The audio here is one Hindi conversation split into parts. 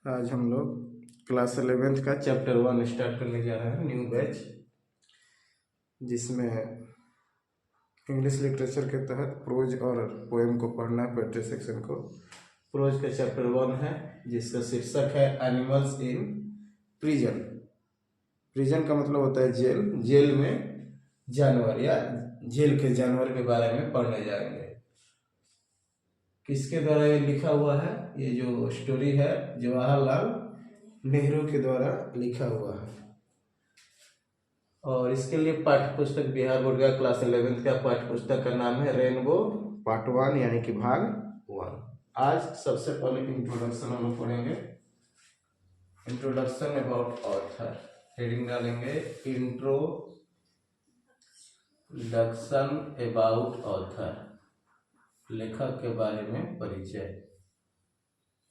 आज हम लोग क्लास 11th का चैप्टर 1 स्टार्ट करने जा रहे हैं, न्यू बैच, जिसमें इंग्लिश लिटरेचर के तहत प्रोज और पोएम को पढ़ना है। पोएट्री सेक्शन को प्रोज का चैप्टर 1 है, जिसका शीर्षक है एनिमल्स इन प्रिजन। प्रिजन का मतलब होता है जेल। जेल में जानवर या जेल के जानवर के बारे में पढ़ने जाएंगे। किसके द्वारा ये लिखा हुआ है? ये जो स्टोरी है जवाहरलाल नेहरू के द्वारा लिखा हुआ है। और इसके लिए पाठ्य पुस्तक बिहार बोर्ड का क्लास 11th का पाठ्य पुस्तक का नाम है रेनबो पार्ट 1 यानी कि भाग 1। आज सबसे पहले इंट्रोडक्शन हम लोग पढ़ेंगे। इंट्रोडक्शन अबाउट ऑथर, हेडिंग डालेंगे इंट्रोडक्शन अबाउट ऑथर, लेखक के बारे में परिचय।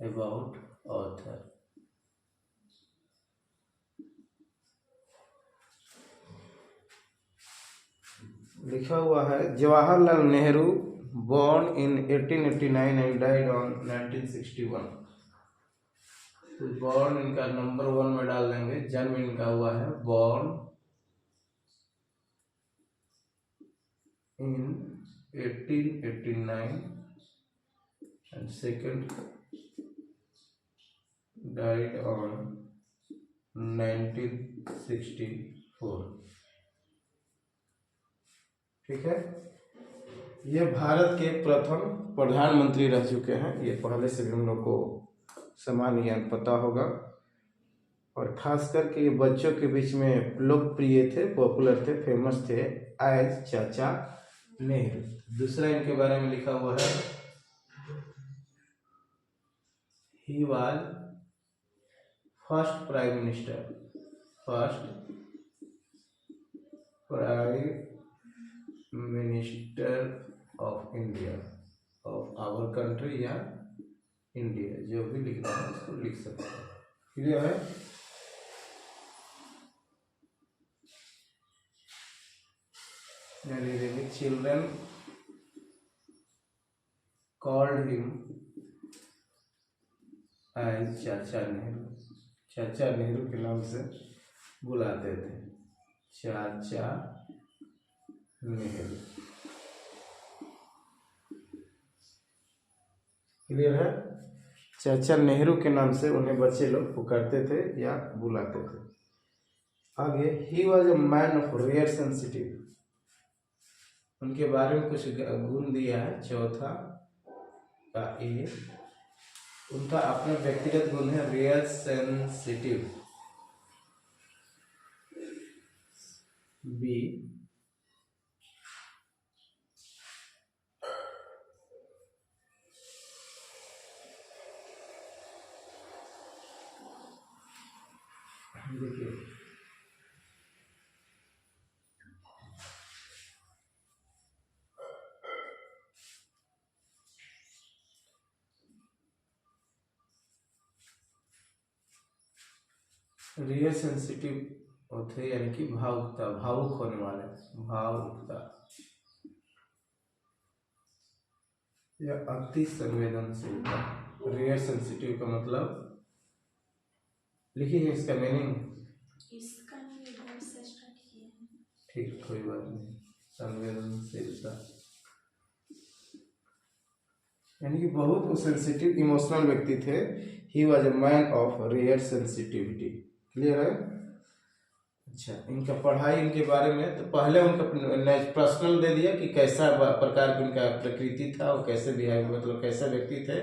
अबाउट ऑथर, लिखा हुआ है Jawaharlal Nehru born in 1889 and died on 1961। तो born इनका नंबर 1 में डाल देंगे। जन्म इनका हुआ है born in 1889 and second died on 1964। ठीक है। ये भारत के प्रथम प्रधानमंत्री रह चुके हैं। ये पहले से भी हम लोग को सामान्य ज्ञान पता होगा, और खास करके ये बच्चों के बीच में लोकप्रिय थे, पॉपुलर थे, फेमस थे एज चाचा नेहरू। दूसरा इनके बारे में लिखा हुआ है he was first prime minister, first prime minister of India, of our country या इंडिया, जो भी लिखना है उसको लिख सकते हैं। क्लियर है? चिल्ड्रन कॉल्ड हिम एज चाचा नेहरू, चाचा नेहरू के नाम से बुलाते थे, चाचा नेहरू। क्लियर है? चाचा नेहरू के नाम से उन्हें बच्चे लोग पुकारते थे या बुलाते थे। आगे, he was a man of rare sensitive, उनके बारे में कुछ गुण दिया है। चौथा का ए, उनका अपना व्यक्तिगत गुण है रेयर सेंसिटिव। बी, देखिए रियल सेंसिटिव होते यानी कि भावुकता, भावुक होने वाले, भावुकता या अति संवेदनशीलता। रियल सेंसिटिव का मतलब लिखिए इसका मीनिंग। इसका नहीं से स्टार्ट किया है। ठीक, कोई बात नहीं। संवेदनशीलता यानी कि बहुत सेंसिटिव, इमोशनल व्यक्ति थे। He was a man of rare sensitivity. Clear है? अच्छा, इनका पढ़ाई, इनके बारे में तो पहले उनका पर्सनल दे दिया कि कैसा प्रकार की उनका प्रकृति था और कैसे बिहेव, मतलब कैसे व्यक्ति थे।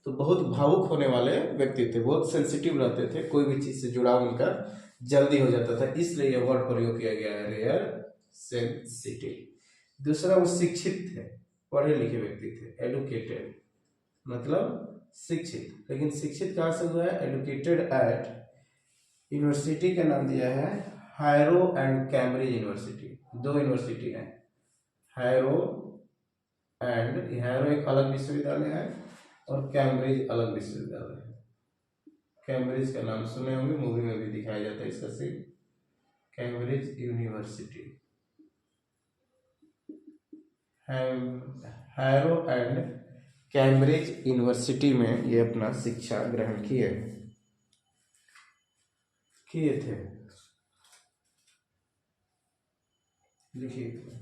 तो बहुत भावुक होने वाले व्यक्ति थे, बहुत सेंसिटिव रहते थे, कोई भी चीज से जुड़ाव उनका जल्दी हो जाता था, इसलिए यह वर्ड प्रयोग किया गया है, रेयर सेंसिटिव। दूसरा, वो शिक्षित थे, पढ़े लिखे व्यक्ति थे, एडुकेटेड मतलब शिक्षित। लेकिन शिक्षित कहाँ से हुआ है? एडुकेटेड एट, यूनिवर्सिटी का नाम दिया है हायरो एंड कैम्ब्रिज यूनिवर्सिटी। दो यूनिवर्सिटी है, हायरो एंड, हायरो एक अलग विश्वविद्यालय है और कैम्ब्रिज अलग विश्वविद्यालय है। कैम्ब्रिज का नाम सुने होंगे, मूवी में भी दिखाया जाता है इसका scene, Cambridge University. Harrow and Cambridge University में ये अपना शिक्षा ग्रहण किए। किए थे, लिखिए।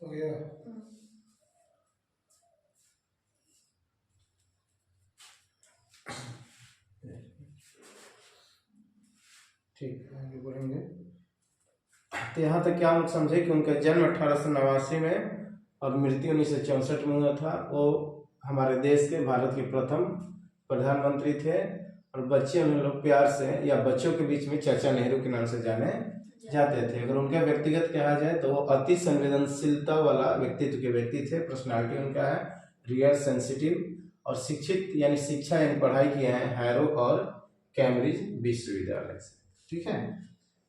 हो गया। ठीक है, आगे बढ़ेंगे। तो यहाँ तक क्या हम लोग समझे कि उनका जन्म 1889 में और मृत्यु 1964 में हुआ था। वो हमारे देश के, भारत के प्रथम प्रधानमंत्री थे। और बच्चे उन्हें लोग प्यार से या बच्चों के बीच में चाचा नेहरू के नाम से जाने जाते थे। अगर उनका व्यक्तिगत कहा जाए तो वो अति संवेदनशीलता वाला व्यक्तित्व के व्यक्ति थे। पर्सनालिटी उनका है रियल सेंसिटिव, और शिक्षित यानी शिक्षा यानी पढ़ाई किए हैं हैरो और कैम्ब्रिज विश्वविद्यालय से। ठीक है,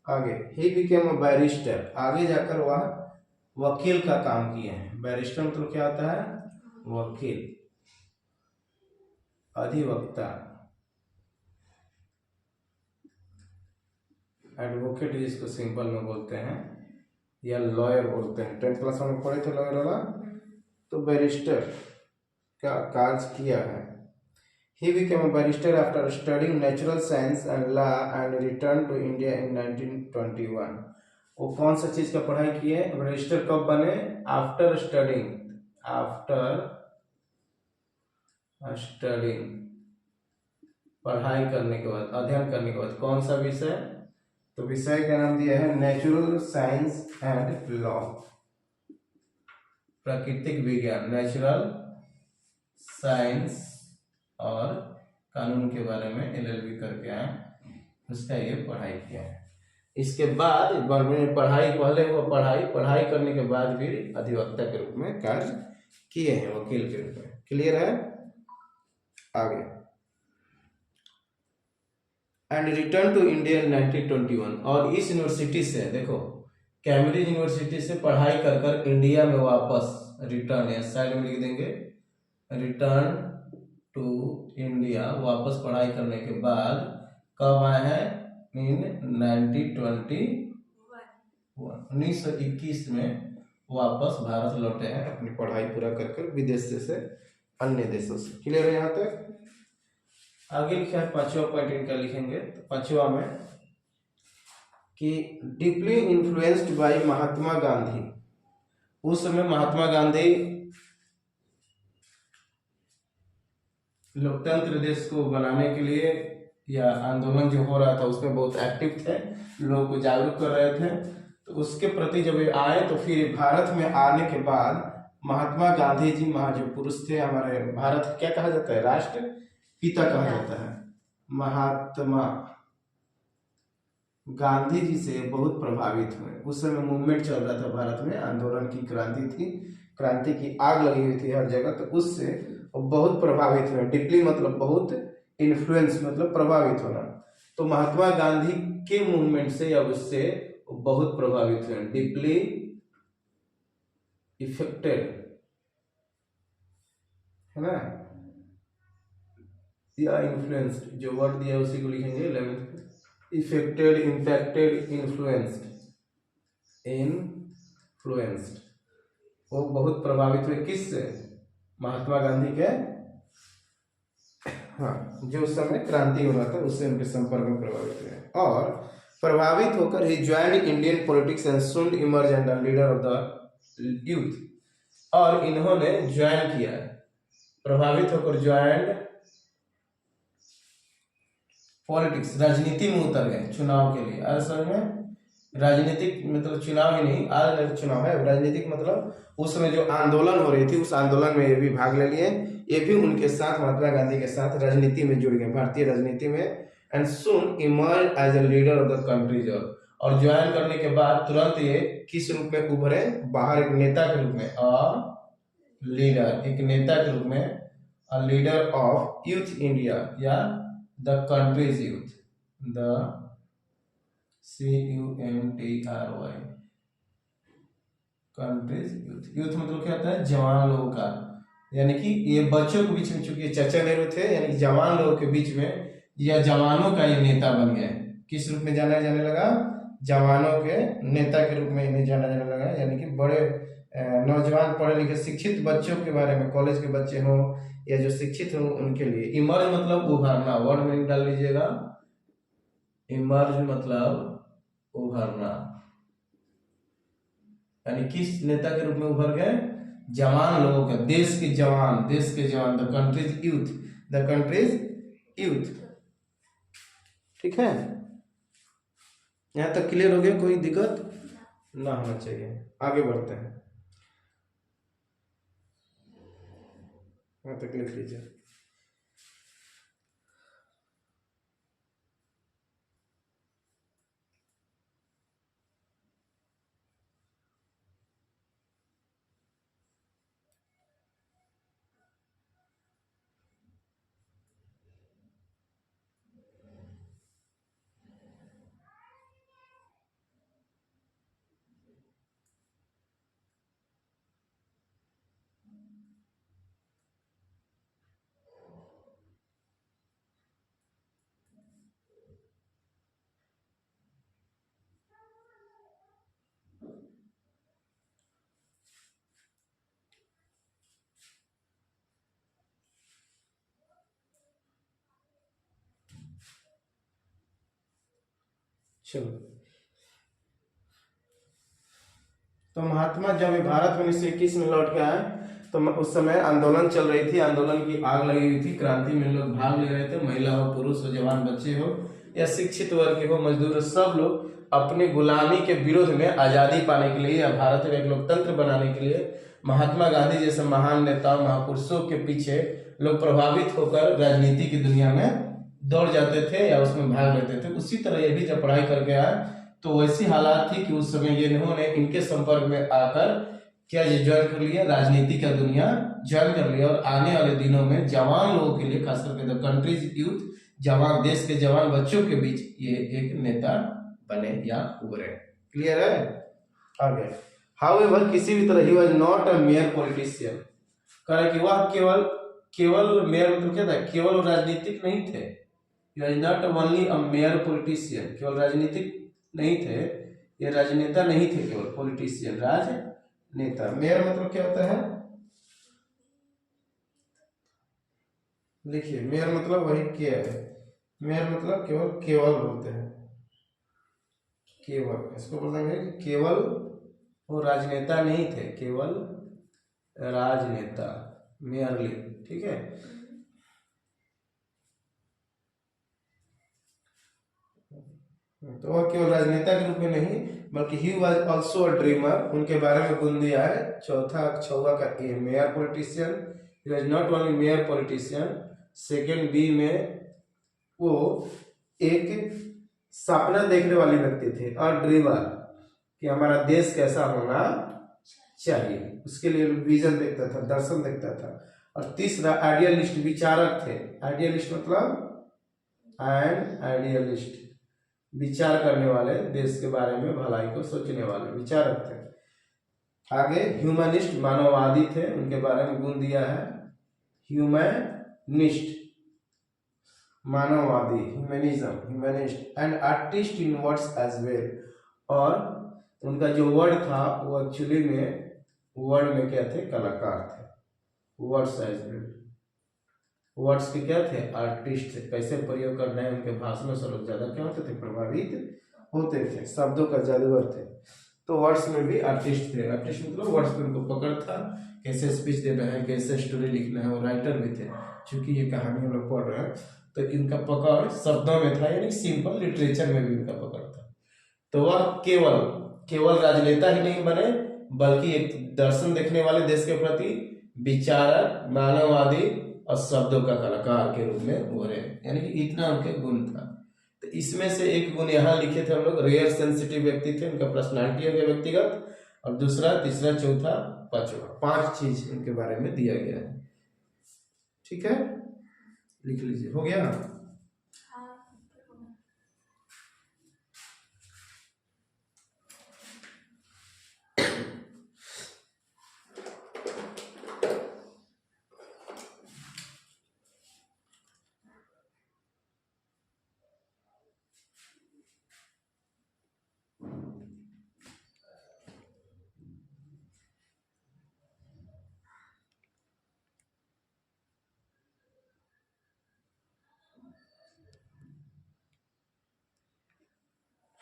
आगे ही बिकेम अ बैरिस्टर, आगे जाकर वह वकील का काम किए हैं। बैरिस्टर मतलब क्या होता है? वकील, अधिवक्ता, एडवोकेट जिसको सिंपल में बोलते हैं, या लॉयर बोलते हैं। 10th क्लास में पढ़े थे लॉयर वाला। तो बैरिस्टर का कार्य किया है। He became a barrister after studying natural science and law and returned to India in 1921. वो कौन सा चीज का पढ़ाई किए? बैरिस्टर कब बने? आफ्टर स्टडिंग, पढ़ाई करने के बाद, अध्ययन करने के बाद। कौन सा विषय? तो विषय का नाम दिया है नेचुरल साइंस एंड लॉ, प्राकृतिक विज्ञान, नेचुरल साइंस और कानून के बारे में LLB करके आए, उसका ये पढ़ाई किया है। इसके बाद पढ़ाई, पहले वो पढ़ाई करने के बाद भी अधिवक्ता के रूप में कार्य किए हैं, वकील के रूप में। क्लियर है? आगे, and return to India in 1921, और इस यूनिवर्सिटी से, देखो कैम्ब्रिज यूनिवर्सिटी से पढ़ाई कर कर इंडिया में वापस रिटर्न, या साइड में लिख देंगे रिटर्न टू इंडिया, वापस पढ़ाई करने के बाद कब आए हैं? इन 1921 में वापस भारत लौटे हैं, अपनी पढ़ाई पूरा कर कर विदेश से अन्य देशों से। क्लियर है यहाँ तक? आगे लिखा है 5वां पॉइंट इनका लिखेंगे। तो 5वां में कि deeply influenced by Mahatma Gandhi. उस समय महात्मा गांधी लोकतंत्र देश को बनाने के लिए या आंदोलन जो हो रहा था उसमें बहुत एक्टिव थे, लोगों को जागरूक कर रहे थे। तो उसके प्रति जब ये आए तो फिर भारत में आने के बाद महात्मा गांधी जी जो पुरुष थे, हमारे भारत क्या कहा जाता है? राष्ट्र पिता कहा जाता है। महात्मा गांधी जी से बहुत प्रभावित हुए। उस समय मूवमेंट चल रहा था भारत में, आंदोलन की क्रांति थी, क्रांति की आग लगी हुई थी हर जगह। तो उससे बहुत प्रभावित हुए। डीपली मतलब बहुत, इन्फ्लुएंस मतलब प्रभावित होना। तो महात्मा गांधी के मूवमेंट से या उससे बहुत प्रभावित हुए, डीपली इफेक्टेड, है ना, या इन्फ्लुएंस्ड, जो वर्ड दिया उसी को लिखेंगे 11th। इफेक्टेड, इम्पैक्टेड, इन्फ्लुएंस्ड, वो बहुत प्रभावित हुए किससे? महात्मा गांधी के, हाँ, जो उस समय क्रांति हो रहा था उससे उनके संपर्क में प्रभावित हुए। और प्रभावित होकर he joined Indian politics and soon emerge and the leader of the youth. और इन्होंने ज्वाइन किया, प्रभावित होकर ज्वाइंड पॉलिटिक्स, राजनीति में उतर गए चुनाव के लिए। समझ में? राजनीतिक मतलब चुनाव ही नहीं, आज चुनाव है, राजनीतिक मतलब उस समय जो आंदोलन हो रही थी उस आंदोलन में ये भी भाग ले लिए, ये भी उनके साथ महात्मा गांधी के साथ राजनीति में जुड़ गए, भारतीय राजनीति में। And soon emerge as a leader of the country, और ज्वाइन करने के बाद तुरंत ये किस रूप में उभरे बाहर, एक नेता के रूप में, और लीडर, एक नेता के रूप में, a leader of youth India या the country's youth, the CUNTRY, country's youth. Youth मतलब क्या होता है, जवान लोगों का, यानी कि ये बच्चों के बीच में, चूंकि चाचा नेहरू थे, यानी कि जवान लोगों के बीच में या जवानों का ये नेता बन गया। किस रूप में जाना जाने लगा, जवानों के नेता के रूप में इन्हें जाना जाने लगा, यानी कि बड़े नौजवान पढ़े लिखे शिक्षित बच्चों के बारे में, कॉलेज के बच्चे हों या जो शिक्षित हों उनके लिए। इमर्ज मतलब उभरना, वर्ड मीनिंग डाल लीजिएगा, इमर्ज मतलब उभरना, यानी किस नेता के रूप में उभर गए, जवान लोगों का, देश के जवान, देश के जवान, the country's youth, the country's youth. ठीक है, यहां तक क्लियर हो गया, कोई दिक्कत ना होना चाहिए। आगे बढ़ते हैं, यहां तक लिख लीजिए। चलो, तो महात्मा जब भारत 1921 में लौट के आए तो उस समय आंदोलन चल रही थी, आंदोलन की आग लगी हुई थी, क्रांति में लोग भाग ले रहे थे, महिला हो, पुरुष हो, जवान बच्चे हो या शिक्षित वर्ग के हो, मजदूर हो, सब लोग अपनी गुलामी के विरोध में आजादी पाने के लिए या भारत में एक लोकतंत्र बनाने के लिए महात्मा गांधी जैसे महान नेताओं महापुरुषों के पीछे लोग प्रभावित होकर राजनीति की दुनिया में दौड़ जाते थे या उसमें भाग लेते थे। उसी तरह ये भी जब पढ़ाई करके आए तो वैसी हालात थी कि उस समय ये इन्होंने इनके संपर्क में आकर क्या ये ज्वाइन कर लिया, राजनीति का दुनिया ज्वाइन कर लिया, और आने वाले दिनों में जवान लोगों के लिए, खास करके द कंट्रीज यूथ, जवान, देश के जवान बच्चों के बीच ये एक नेता बने या उभरे। क्लियर है? आगे, हाउएवर किसी भी तरह ही was not a mayor politician, कह कि वह केवल मेयर मतलब क्या था, केवल राजनीतिक नहीं थे, ही was not only a mayor politician, केवल राजनीतिक नहीं थे, ये राजनेता नहीं थे, केवल पॉलिटिशियन, राजनेता। मेयर मतलब क्या होता है, देखिए मेयर मतलब वही क्या है, मेयर मतलब केवल, केवल बोलते हैं, केवल, इसको बोलेंगे कि केवल वो राजनेता नहीं थे, केवल राजनेता, मेयरली। ठीक है, तो वह केवल राजनेता के रूप में नहीं बल्कि he was also a dreamer, उनके बारे में गुण दिया है चौथा छवा का A, mere politician, he was not only mere politician. Second B में वो एक सपना देखने वाले व्यक्ति थे, और ड्रीमर कि हमारा देश कैसा होना चाहिए, उसके लिए विजन देखता था, दर्शन देखता था। और तीसरा आइडियलिस्ट, विचारक थे, आइडियलिस्ट मतलब एंड आइडियलिस्ट, विचार करने वाले, देश के बारे में भलाई को सोचने वाले विचारक थे। आगे ह्यूमनिस्ट, मानववादी थे, उनके बारे में गुण दिया है ह्यूमनिस्ट, मानववादी, humanism, humanist, and artist in words as well, और उनका जो वर्ड था वो एक्चुअली में वर्ड में क्या थे, कलाकार थे, वर्ड्स एज वेल, वर्ड्स के क्या थे, आर्टिस्ट थे, कैसे प्रयोग करना है उनके भाषणों से लोग ज्यादा क्या होते थे, प्रभावित होते थे, शब्दों का जादूगर थे। तो वर्ड्स में भी आर्टिस्ट थे, आर्टिस्ट मतलब वर्ड्स पे उनको पकड़ था, कैसे स्पीच देना है, कैसे स्टोरी लिखना है, वो राइटर भी थे, क्योंकि ये कहानी हम लोग पढ़ रहे हैं तो इनका पकड़ शब्दों में था, यानी सिंपल लिटरेचर में भी इनका पकड़ था। तो वह केवल केवल राजनेता ही नहीं बने बल्कि एक दर्शन देखने वाले, देश के प्रति विचारक, मानववादी और शब्दों का कलाकार के रूप में उभरे। यानी कि इतना उनके गुण था। तो इसमें से एक गुण यहाँ लिखे थे हम लोग, रेयर सेंसिटिव व्यक्ति थे, उनका पर्सनालिटी उनके व्यक्तिगत, और दूसरा, तीसरा, चौथा, पांचवा, 5 चीज उनके बारे में दिया गया है। ठीक है, लिख लीजिए। हो गया? हाँ।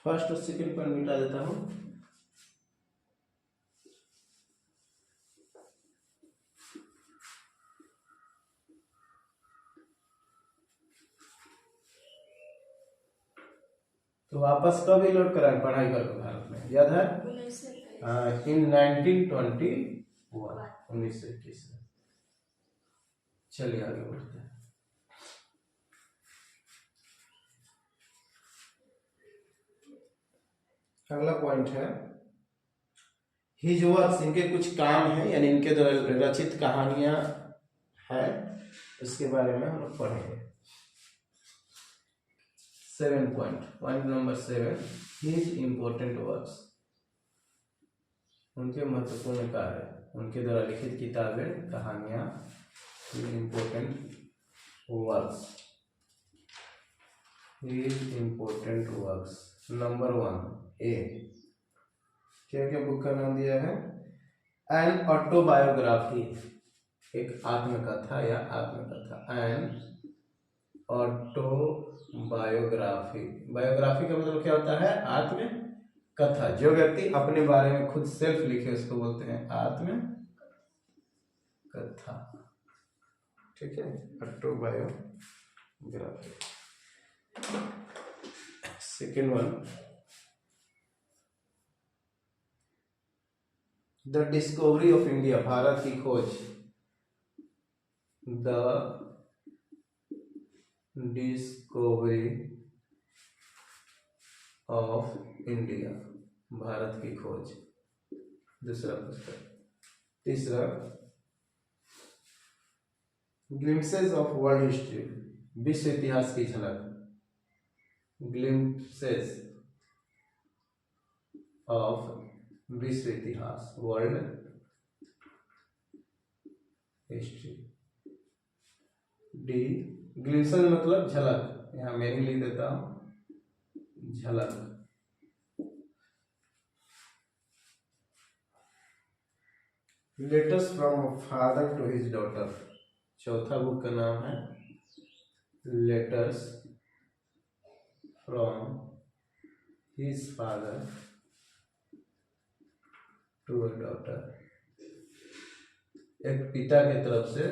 फर्स्ट और सेकंड पर मिटा देता हूँ। तो वापस कब लोड कराएं पढ़ाई करके भारत में, याद है? 1921 इन 1921, 1921। चलिए आगे बढ़ते हैं। अगला पॉइंट है हिज वर्क्स, इनके कुछ काम हैं, यानी इनके द्वारा रचित कहानियां हैं, उसके बारे में हम लोग पढ़ेंगे। 7 point number 7, his important works, उनके महत्वपूर्ण कार्य, उनके द्वारा लिखित किताबें, कहानियां, important works, his important works. Number 1 ए, क्या क्या बुक का नाम दिया है? एन ऑटोबायोग्राफी, एक आत्मकथा या आत्मकथा। एन ऑटोबायोग्राफी, बायोग्राफी का मतलब क्या होता है? आत्मकथा। जो व्यक्ति अपने बारे में खुद सेल्फ लिखे उसको बोलते हैं आत्मकथा। ठीक है, autobiography. Second one, the discovery of India, Bharat की खोज। The discovery of India, Bharat की खोज, दूसरा पुस्तक। तीसरा, ग्लिम्पसेस ऑफ वर्ल्ड हिस्ट्री, विश्व इतिहास की झलक। ग्लिम्पसेस ऑफ विश्व इतिहास, वर्ल्ड हिस्ट्री। डी, ग्लिम्पसेस मतलब झलक, यहां मैं ही लिख देता हूं, झलक। Letters from father to his daughter, चौथा बुक का नाम है letters from his father to a daughter, एक पिता की तरफ से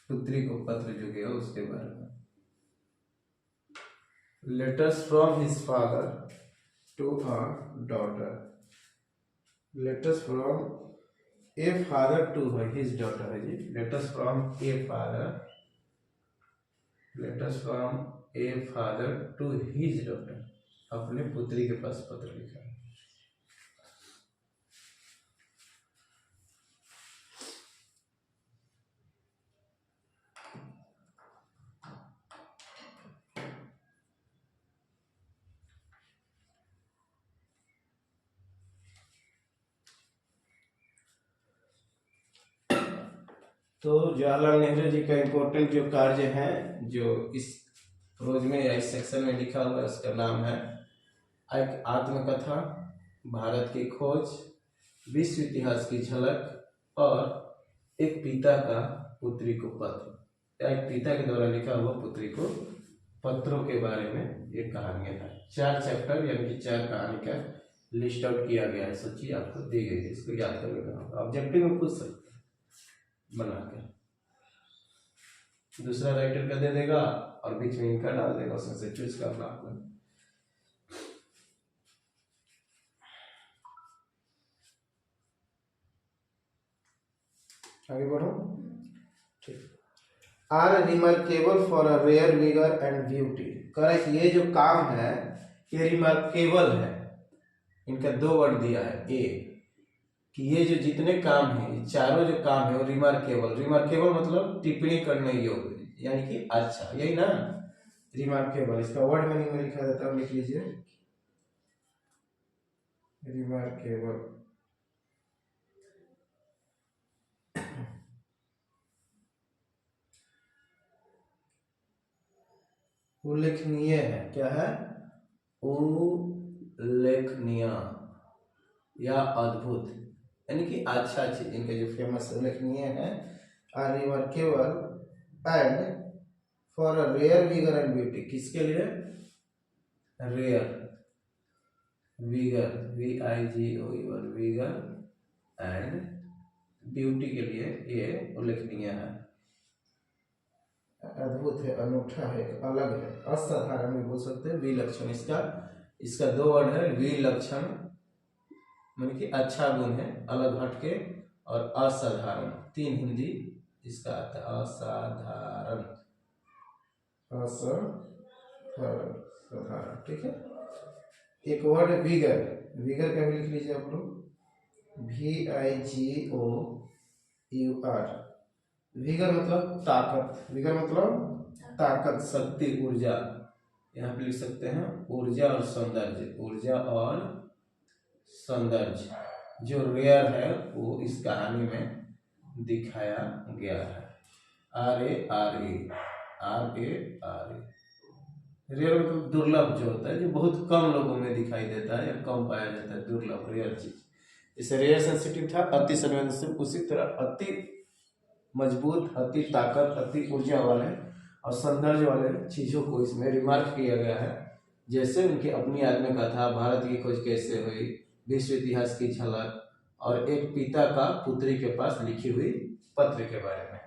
पुत्री को पत्र जो गया उसके बारे में। Letters from his father to a daughter, letters from a father to his daughter है जी। Letters from a father, letters from a father to his daughter, अपने पुत्री के पास पत्र लिखा है। तो जवाहरलाल नेहरू जी का इम्पोर्टेंट जो कार्य है, जो इस प्रोज में या इस सेक्शन में लिखा हुआ है, उसका नाम है एक आत्मकथा, भारत की खोज, विश्व इतिहास की झलक और एक पिता का पुत्री को पत्र, या एक पिता के द्वारा लिखा हुआ पुत्री को पत्रों के बारे में ये कहानियां है। 4 चैप्टर यानी कि 4 कहानी का लिस्ट आउट किया गया है, सूची आपको दी गई है, इसको याद कर लेना। ऑब्जेक्टिव में पूछ सकते बनाकर, दूसरा राइटर का दे देगा और बीच में इनका डाल देगा, उसमें से चूज करना आपको। आगे बढ़ो। ठीक, are remarkable for a rare vigour and beauty. कह रहे कि ये जो काम है ये रिमार्केबल है। इनका 2 वर्ड दिया है। ए कि ये जो जितने काम हैं, ये चारों जो काम है वो रिमार्केबल। रिमार्केबल मतलब टिप्पणी करने योग्य, यानी कि अच्छा, यही ना रिमार्केबल। इसका वर्ड मीनिंग में लिखा जाता है, लिख लीजिए रिमार्केबल। उल्लेखनीय है, क्या है? उल्लेखनीय या अद्भुत, यानी कि अच्छा चीज। इनके जो फेमस उल्लेखनीय है, are remarkable and for a rare vigour and beauty. किसके लिए? Rare vigour, VIGOR vigour and beauty के लिए ये उल्लेखनीय है, अद्भुत है, अनूठा है, अलग है, असाधारण भी बोल सकते हैं, विलक्षण। इसका 2 वर्ड है। विलक्षण माने कि अच्छा गुण है, अलग हटके, और असाधारण 3 हिंदी इसका आता है। असाधारण, असाधारण, ठीक है। एक वर्ड है विगर। विगर का भी लिख लीजिए आप लोग, VIGOUR। विगर मतलब ताकत, विगर मतलब ताकत, शक्ति, ऊर्जा। यहाँ पे लिख सकते हैं ऊर्जा और सौंदर्य। ऊर्जा और सौंदर्य जो रेयर है वो इस कहानी में दिखाया गया है। RARE, रेयर मतलब दुर्लभ जो होता है, जो बहुत कम लोगों में दिखाई देता है या कम पाया जाता है, दुर्लभ, रेयर चीज। जैसे रेयर सेंसिटिव था, अति संवेदनशील, उसी तरह अति मजबूत, अति ताकत, अति ऊर्जा वाले और सौंदर्य वाले चीजों को इसमें रिमार्क किया गया है। जैसे उनकी अपनी आत्मकथा, भारत की खोज कैसे हुई, विश्व इतिहास की झलक, और एक पिता का पुत्री के पास लिखी हुई पत्र के बारे में।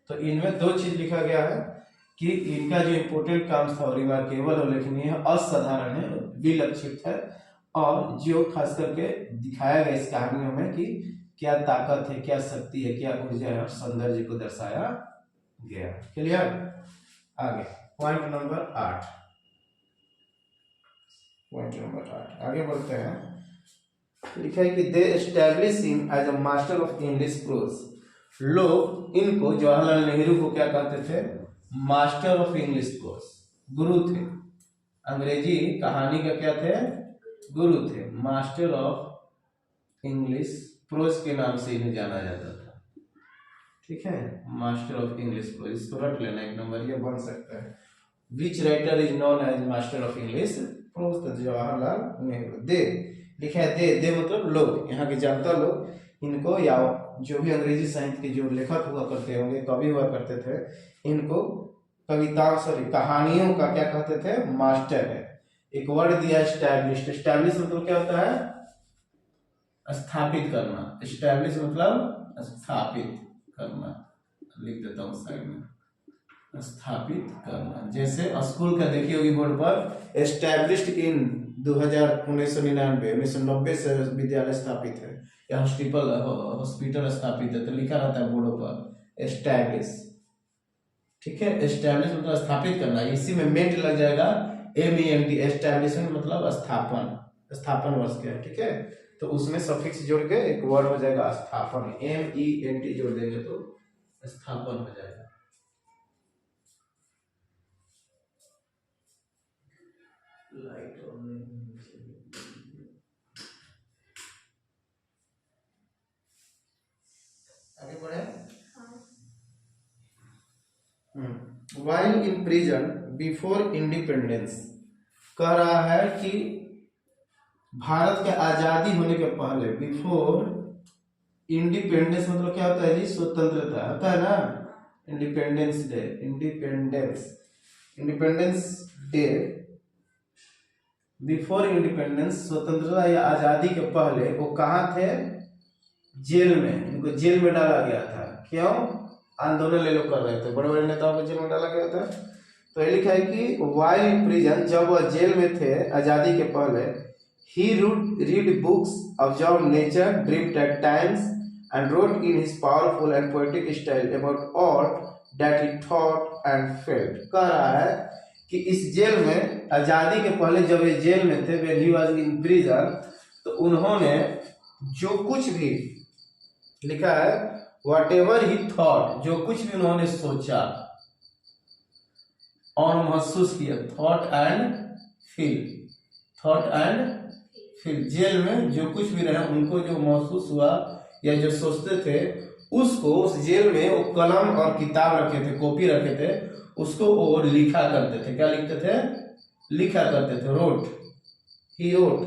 तो इनमें 2 चीज लिखा गया है कि इनका जो इम्पोर्टेंट काम था रिमार्केबल, उल्लेखनीय है, असाधारण है, विलक्षित है, और जो खास करके दिखाया गया इस कहानियों में कि क्या ताकत है, क्या शक्ति है, क्या ऊर्जा है, और सौंदर्य को दर्शाया गया। क्लियर? आगे पॉइंट नंबर 8। आगे बढ़ते हैं। लिखा है कि they establish him as a master of English prose. लोग इनको, जवाहरलाल नेहरू को क्या कहते थे? मास्टर ऑफ इंग्लिश प्रोज, गुरु थे। अंग्रेजी कहानी का क्या थे? गुरु थे। मास्टर ऑफ इंग्लिश प्रोज के नाम से इन्हें जाना जाता था। ठीक है, मास्टर ऑफ इंग्लिश प्रोज, इसको रट लेना, 1 नंबर ये बन सकता है। Which writer is known as master of English prose? तो जवाहरलाल नेहरू। दे लिखा है, दे मतलब लोग, यहाँ के जनता लोग इनको, या जो भी अंग्रेजी साहित्य के जो लेखक हुआ करते होंगे, कवि हुआ करते थे, इनको कहानियों का क्या कहते थे? मास्टर है। एक वर्ड दिया एस्टैब्लिश्ड। एस्टैब्लिश मतलब क्या होता है? स्थापित करना। एस्टैब्लिश मतलब स्थापित करना। लिख देता हूँ साइड में, स्थापित करना। जैसे स्कूल का देखिए होगी बोर्ड पर, एस्टैब्लिश्ड इन 1999, 1990 से विद्यालय स्थापित है, या हॉस्पिटल स्थापित है, तो लिखा रहता है बोर्डों पर एस्टैब्लिश। ठीक है, एस्टैब्लिश मतलब स्थापित करना। इसी में मेंट लग जाएगा, MENT। एस्टैब्लिशमेंट मतलब स्थापन, स्थापन वर्ष क्या है। ठीक है, तो उसमें सफिक्स जोड़ के एक वर्ड हो जाएगा स्थापन। MENT जोड़ देंगे तो स्थापन हो जाएगा। लाइट ऑन नहीं, आगे बढ़े। While in prison before independence, कह रहा है कि भारत के आजादी होने के पहले, बिफोर इंडिपेंडेंस मतलब क्या होता है जी? स्वतंत्रता होता है ना, independence day, independence day. Before independence, स्वतंत्रता या आजादी के पहले वो कहाँ थे? जेल में। इनको जेल में डाला गया था। क्यों? आंदोलन ले लोग कर रहे थे, बड़े बड़े नेताओं को जेल में डाला गया था। तो ये लिखा है कि वाइल इन प्रिजन, जब वह जेल में थे आजादी के पहले, he read books, observed nature, dreamed at times and wrote in his powerful and poetic style about all that he thought and felt। कह रहा है कि इस जेल में, आजादी के पहले जब ये जेल में थे, when he was in prison, तो उन्होंने जो कुछ भी लिखा है, whatever he thought, जो कुछ भी उन्होंने सोचा और महसूस किया, थॉट एंड फील, जेल में जो कुछ भी रहा उनको जो महसूस हुआ या जो सोचते थे, उसको उस जेल में वो कलम और किताब रखे थे, कॉपी रखे थे, उसको वो लिखा करते थे। क्या लिखते थे? लिखा करते थे। ही रोट,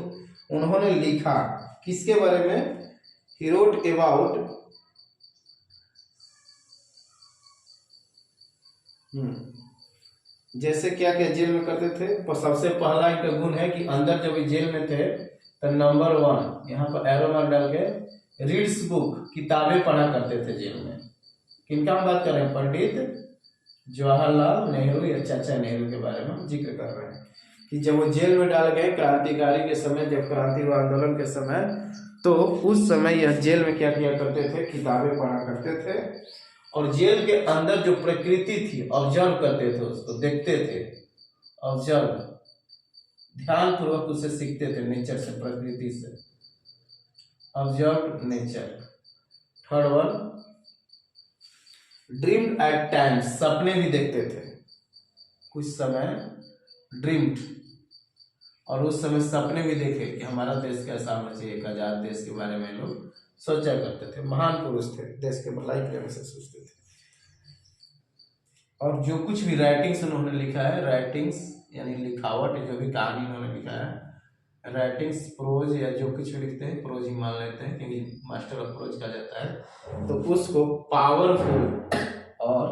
उन्होंने लिखा किसके बारे में? ही रोट अबाउट जैसे क्या क्या जेल में करते थे। तो सबसे पहला इनका गुण है कि अंदर जब जेल में थे तो नंबर 1 यहाँ पर एरो मार्क डाल के रीड्स बुक, किताबें पढ़ा करते थे जेल में। किनका हम बात कर रहे हैं? पंडित जवाहरलाल नेहरू या चाचा नेहरू के बारे में हम जिक्र कर रहे हैं कि जब वो जेल में डाल गए क्रांतिकारी के समय, जब क्रांति आंदोलन के समय, तो उस समय यह जेल में क्या किया करते थे? किताबें पढ़ा करते थे और जेल के अंदर जो प्रकृति थी ऑब्जर्व करते थे, उसको देखते थे, ऑब्जर्व, ध्यान पूर्वक उसे सीखते थे, नेचर से, प्रकृति से, observe nature. Third one, dreamed at times, सपने भी देखते थे कुछ समय, ड्रीम्ड, और उस समय सपने भी देखे कि हमारा देश कैसा होना चाहिए, एक आजाद देश के बारे में लोग सोचा करते थे। महान पुरुष थे, देश के भलाई के लिए से सोचते थे। और जो कुछ भी राइटिंग्स उन्होंने लिखा है, राइटिंग्स यानी लिखावट, जो भी कहानी उन्होंने लिखा है, राइटिंग्स, प्रोज या जो कुछ भी लिखते हैं, प्रोज ही मान लेते हैं क्योंकि मास्टर ऑफ प्रोज कहा जाता है, तो उसको पावरफुल और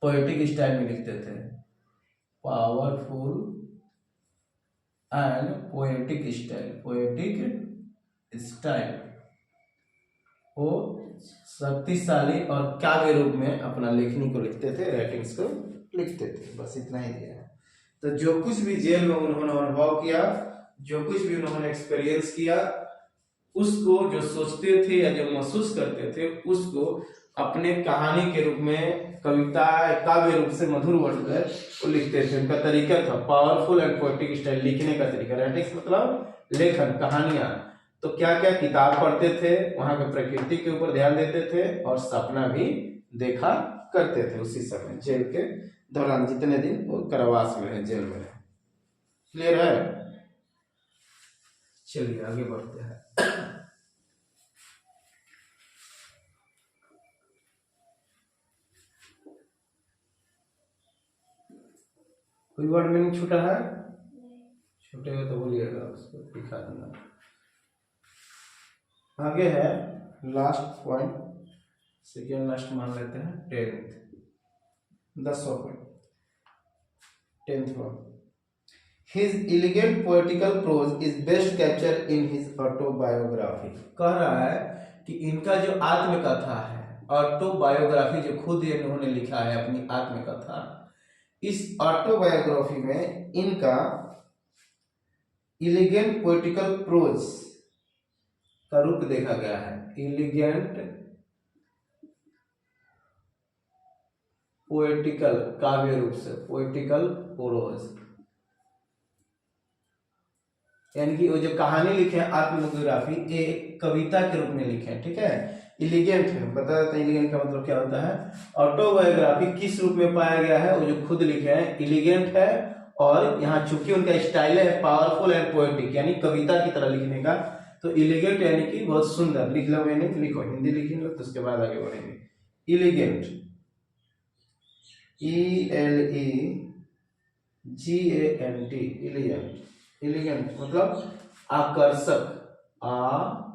पोएटिक स्टाइल में लिखते थे। पावरफुल एंड पोएटिक स्टाइल, वो शक्तिशाली और काव्य रूप में अपना लेखनी को लिखते थे, राइटिंग्स को लिखते थे। बस इतना ही दिया है। तो जो कुछ भी जेल में उन्होंने अनुभव किया, जो कुछ भी उन्होंने एक्सपीरियंस किया, उसको जो सोचते थे या जो महसूस करते थे, उसको अपने कहानी के रूप में, कविता, काव्य रूप से मधुर वर्ड में वो लिखते थे। उनका तरीका था पावरफुल एंड पोएटिक स्टाइल, लिखने का तरीका। राइटिंग्स मतलब लेखन, कहानियां। तो क्या क्या किताब पढ़ते थे, वहां के प्रकृति के ऊपर ध्यान देते थे और सपना भी देखा करते थे उसी समय, जेल के दौरान, जितने दिन वो कारावास में है, जेल में है। क्लियर है? चलिए आगे बढ़ते हैं। कोई वर्ड मीनिंग छूटा है? छूटेगा तो बोलिएगा, उसको दिखा दूंगा। आगे है लास्ट पॉइंट, सेकेंड लास्ट मान लेते हैं, 10वां point, 10th one. His elegant poetical prose is best captured in his autobiography। कह रहा है कि इनका जो आत्मकथा है, ऑटोबायोग्राफी, जो खुद इन्होंने लिखा है अपनी आत्मकथा, इस ऑटोबायोग्राफी में इनका इलिगेंट पोएटिकल प्रोज का रूप देखा गया है। इलिगेंट पोएटिकल, काव्य रूप से, पोएटिकल प्रोज, यानी कि वो जो कहानी लिखे हैं आत्मबायोग्राफी, एक कविता के रूप में लिखे हैं। ठीक है, इलिगेंट है, बता देते हैं इलिगेंट का मतलब क्या होता है। ऑटोबायोग्राफी किस रूप में पाया गया है? वो जो खुद लिखे हैं, इलिगेंट है, और यहाँ चूंकि उनका स्टाइल है पावरफुल एंड पोएटिक, यानी कविता की तरह लिखने का, तो इलिगेंट यानी कि बहुत सुंदर। लिख लो, मैंने लिखो, हिंदी लिख लो, तो उसके बाद आगे बढ़ेंगे। इलिगेंट, ELEGANT, इलिगेंट, एलिगेंट मतलब आकर्षक, आकर्षक,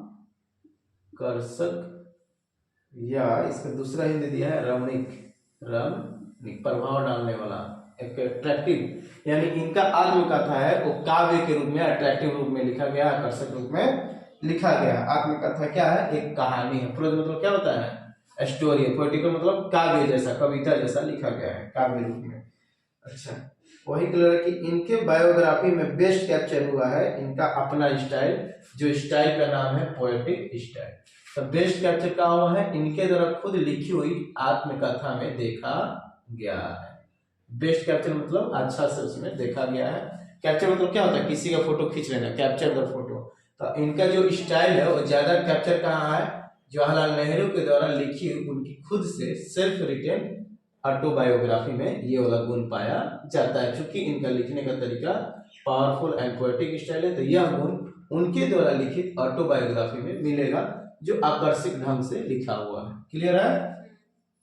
या इसका दूसरा हिंदी दिया है रमणीक, रमणीक, प्रभाव डालने वाला, एक अट्रैक्टिव, यानी इनका आत्मकथा है वो काव्य के रूप में, अट्रैक्टिव रूप में लिखा गया, आकर्षक रूप में लिखा गया। आत्मकथा क्या है? एक कहानी है। प्रोज मतलब क्या होता है? स्टोरी है। पोएटिकल मतलब काव्य जैसा, कविता जैसा लिखा गया है काव्य रूप में। अच्छा, वही क्लियर है कि इनके बायोग्राफी में बेस्ट कैप्चर हुआ है इनका अपना स्टाइल, जो स्टाइल का नाम है पोएटिक स्टाइल। तो बेस्ट कैप्चर कहा हुआ है, इनके द्वारा खुद लिखी हुई आत्मकथा में देखा गया है। बेस्ट कैप्चर मतलब अच्छा से उसमें देखा गया है। कैप्चर मतलब क्या होता है, किसी का फोटो खींच लेना, कैप्चर द फोटो। तो इनका जो स्टाइल है वो ज्यादा कैप्चर कहाँ है, जवाहरलाल नेहरू के द्वारा लिखी उनकी खुद से सेल्फ रिटेन ऑटोबायोग्राफी में ये वाला गुण पाया जाता है। क्योंकि इनका लिखने का तरीका पावरफुल एंड पोएटिक स्टाइल है, तो यह गुण उनके द्वारा लिखित ऑटोबायोग्राफी में मिलेगा, जो आकर्षक ढंग से लिखा हुआ है। क्लियर है?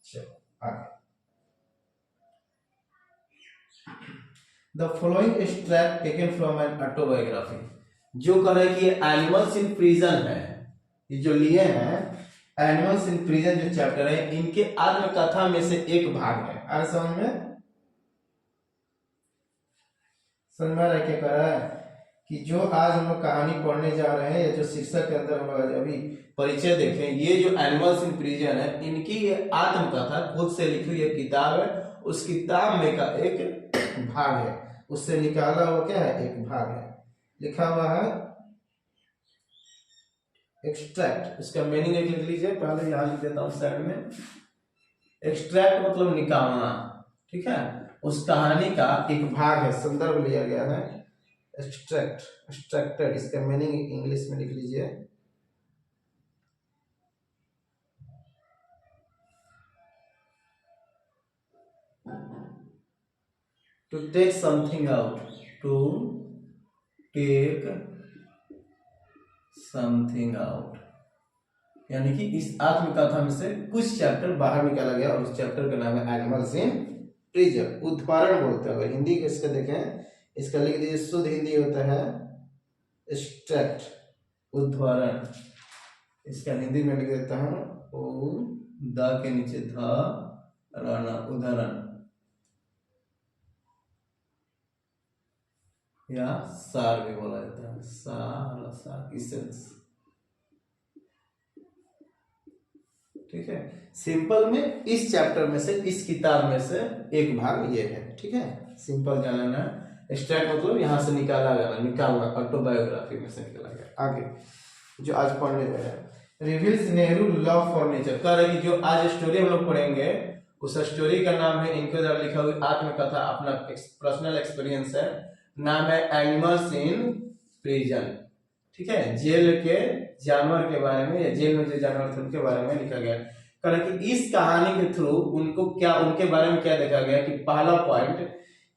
चलो आगे। The following extract taken from an autobiography, जो कह रहे हैं कि ये एनिमल्स इन प्रिजन है, ये जो लिए हैं एनिमल्स इन प्रिजन जो चैप्टर है, इनके आत्मकथा में से एक भाग है। आ समझ में? समझ में आ रहा है क्या कर रहा है कि जो आज हम लोग कहानी पढ़ने जा रहे हैं, या जो शीर्षक के अंदर हम लोग अभी परिचय देखें, ये जो एनिमल्स इन प्रिजन है, इनकी ये आत्मकथा खुद से लिखी हुई किताब है। उस किताब में का एक भाग है, उससे निकाला हुआ क्या है, एक भाग है, लिखा हुआ है एक्सट्रैक्ट। इसका मीनिंग एक लिख लीजिए, पहले यहां लिख देता हूं साइड में। एक्सट्रैक्ट मतलब निकालना, ठीक है। उस कहानी का एक भाग है, संदर्भ लिया गया है एक्सट्रैक्ट, एक्सट्रैक्टेड। इसका मीनिंग इंग्लिश में लिख लीजिए। To take something out, to take something out, यानी कि इस आत्मकथा में से कुछ चैप्टर बाहर निकाला गया, और उस चैप्टर का नाम है एनिमल्स इन प्रिजन। उदाहरण बोलते हैं, अगर हिंदी के इसका देखें, इसका लिख दीजिए, शुद्ध हिंदी होता है एक्सट्रैक्ट, उदाहरण। इसका हिंदी में लिख देता हूं ओ द के नीचे ध राना, उदाहरण, या सार भी बोला जाता है, सार सार इसेंस, ठीक है। सिंपल में इस चैप्टर में से, इस किताब में से एक भाग ये है, ठीक है। सिंपल जानना है। एक्सट्रैक्ट मतलब यहां से निकाला गया, निकालना, ऑटोबायोग्राफी में से निकाला गया। आगे जो आज पढ़ने जा रहे हैं, reveals Nehru love for nature. कह रहे कि जो आज स्टोरी हम लोग पढ़ेंगे, उस स्टोरी का नाम है, इनके द्वारा लिखा हुई आत्मकथा, अपना पर्सनल एक्सपीरियंस है, नाम है एनिमल्स इन प्रिजन, ठीक है। जेल के जानवर के बारे में, या जेल में जो जानवर थे उनके बारे में लिखा गया। कारण कि इस कहानी के थ्रू उनको क्या, उनके बारे में क्या देखा गया कि पहला पॉइंट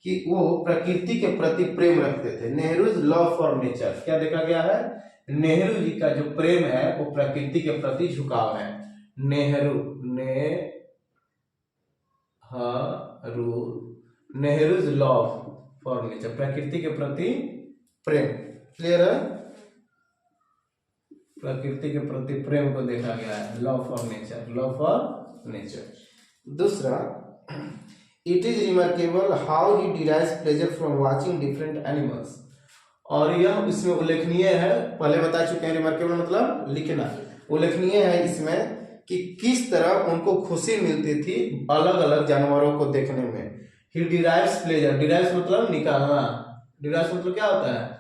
कि वो प्रकृति के प्रति प्रेम रखते थे। नेहरूज लव फॉर नेचर, क्या देखा गया है, नेहरू जी का जो प्रेम है वो प्रकृति के प्रति झुकाव है। नेहरूज लव फॉर नेचर, प्रकृति के प्रति प्रेम। क्लियर है? प्रकृति के प्रति प्रेम को देखा गया है, love for nature, love for nature. दूसरा, it is remarkable how he derives pleasure from watching different animals. और यह इसमें उल्लेखनीय है, पहले बता चुके हैं, रिमार्केबल मतलब लिखना, उल्लेखनीय है इसमें कि किस तरह उनको खुशी मिलती थी अलग अलग जानवरों को देखने में। ही डिराइव्स प्लेजर, डिराइव्स मतलब निकालना, डिराइव्स मतलब क्या होता है,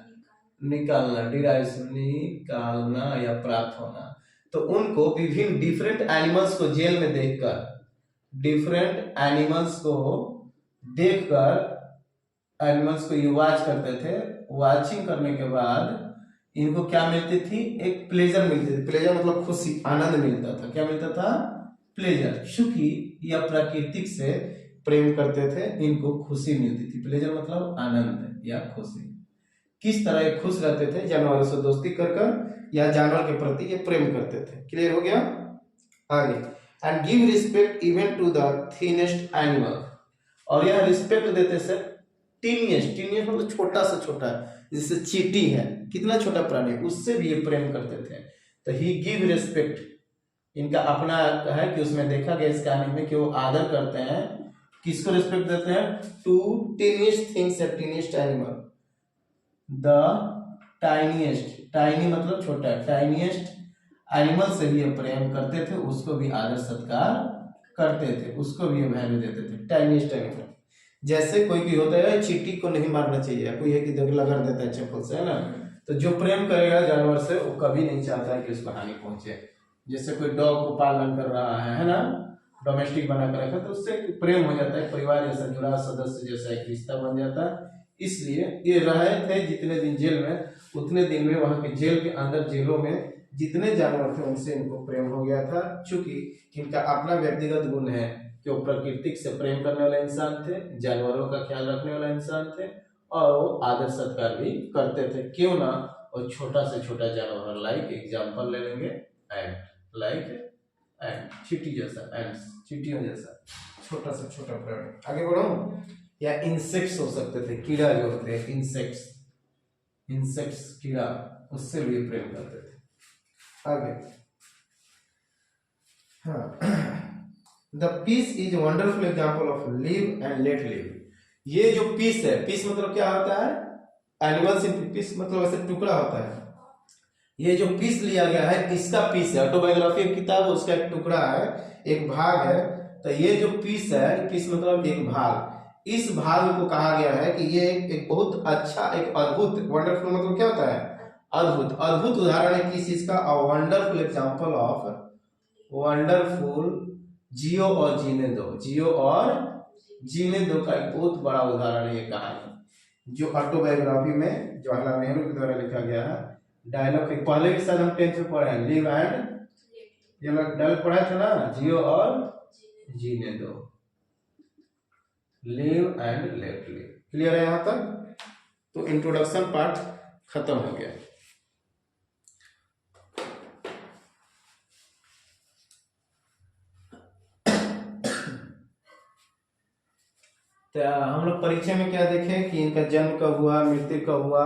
निकालना, डिराइव्स निकालना या प्राप्त होना। तो उनको विभिन्न डिफरेंट एनिमल्स को जेल में देखकर, डिफरेंट एनिमल्स को देखकर, एनिमल्स को ये वॉच करते थे। वॉचिंग करने के बाद इनको क्या मिलती थी, एक प्लेजर मिलती थी। प्लेजर मतलब खुशी, आनंद मिलता था। क्या मिलता था, प्लेजर। चूंकि यह प्राकृतिक से प्रेम करते थे, इनको खुशी मिलती थी। प्लेजर मतलब आनंद या खुशी। किस तरह ये खुश रहते थे, जानवरों से दोस्ती कर कर, या जानवर के प्रति ये प्रेम करते थे। क्लियर हो गया? आगे, and give respect even to the thinnest animal, और यह रिस्पेक्ट देते से टीनियस्ट, टीनियस्ट मतलब छोटा से छोटा, जैसे चींटी है, कितना छोटा प्राणी, उससे भी ये प्रेम करते थे। तो ही गिव रिस्पेक्ट, इनका अपना है कि उसमें देखा गया इस कहानी में कि वो आदर करते हैं, किसको रिस्पेक्ट देते हैं, to tiniest things, tiniest animal, the tiniest, tiny मतलब छोटा, टाइनिएस्ट एनिमल से भी ये प्रेम करते थे, उसको भी आदर सत्कार करते थे, उसको भी वैल्यू देते थे। टाइनिएस्ट एनिमल, जैसे कोई भी होता है, चींटी को नहीं मारना चाहिए, कोई है कि रगड़ देता है चप्पल से, है ना। तो जो प्रेम करेगा जानवर से, वो कभी नहीं चाहता है कि उसको हानि पहुंचे। जैसे कोई डॉग को पालन कर रहा है ना, डोमेस्टिक बना कर रखा, तो उससे प्रेम हो जाता है, परिवार जैसा जुड़ा सदस्य जैसा एक रिश्ता बन जाता है। इसलिए ये रहे थे जितने दिन जेल में, उतने दिन में वहां के जेल के अंदर जेलों में जितने जानवर थे उनसे इनको प्रेम हो गया था। चूंकि इनका अपना व्यक्तिगत गुण है कि वो प्रकृति से प्रेम करने वाले इंसान थे, जानवरों का ख्याल रखने वाला इंसान थे, और वो आदर सत्कार भी करते थे। क्यों ना, और छोटा से छोटा जानवर, लाइक एग्जाम्पल ले लेंगे एंड, लाइक एंड, चींटी जैसा, एंड्स चींटियों जैसा छोटा से छोटा प्राणी। आगे बढ़ो। या इंसेक्ट्स हो सकते थे, कीड़ा जो होते हैं इंसेक्ट्स, इंसेक्ट्स कीड़ा, उससे भी प्रेम करते थे। आगे, हाँ, the peace is wonderful example of live and let live. ये जो पीस है, पीस मतलब क्या होता है, एनिमल्स इन पीस मतलब ऐसे टुकड़ा होता है। ये जो पीस लिया गया है इसका पीस है, ऑटोबायोग्राफी किताब उसका एक टुकड़ा है, एक भाग है। तो ये जो पीस है, पीस मतलब एक भाग, इस भाग को कहा गया है कि ये एक बहुत अच्छा, एक अद्भुत, वंडरफुल मतलब क्या होता है, अद्भुत, अद्भुत उदाहरण है किस चीज का, a wonderful example of, wonderful, जियो और जीने दो, जियो और जीने दो का एक बहुत बड़ा उदाहरण है ये कहानी, जो ऑटोबायोग्राफी में जवाहरलाल नेहरू के द्वारा लिखा गया है। डायलॉग पहले भी शायद हम 10th में पढ़े हैं, लिव एंड, ये लोग डायलॉग पढ़ा था ना, जियो और जीने दो, live and let live. Clear है यहां तक? तो इंट्रोडक्शन पार्ट खत्म हो गया। तो हम लोग परीक्षा में क्या देखे कि इनका जन्म कब हुआ, मृत्यु कब हुआ,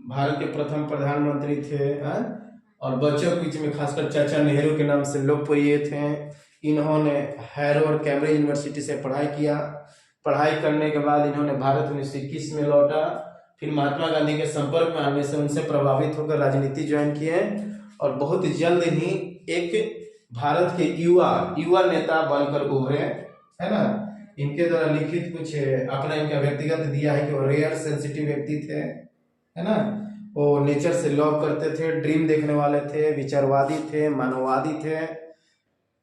भारत के प्रथम प्रधानमंत्री थे, और बच्चों के बीच में खासकर चाचा नेहरू के नाम से लोकप्रिय थे। इन्होंने हैरो और कैम्ब्रिज यूनिवर्सिटी से पढ़ाई किया। पढ़ाई करने के बाद इन्होंने भारत 1921 में लौटा, फिर महात्मा गांधी के संपर्क में आने से उनसे प्रभावित होकर राजनीति ज्वाइन किए, और बहुत जल्द ही एक भारत के युवा नेता बनकर उभरे, है ना। इनके द्वारा लिखित कुछ अपना इनका व्यक्तिगत दिया है कि वो रेयर सेंसिटिव व्यक्ति थे, है ना। वो नेचर से लव करते थे, ड्रीम देखने वाले थे, विचारवादी थे, मानववादी थे,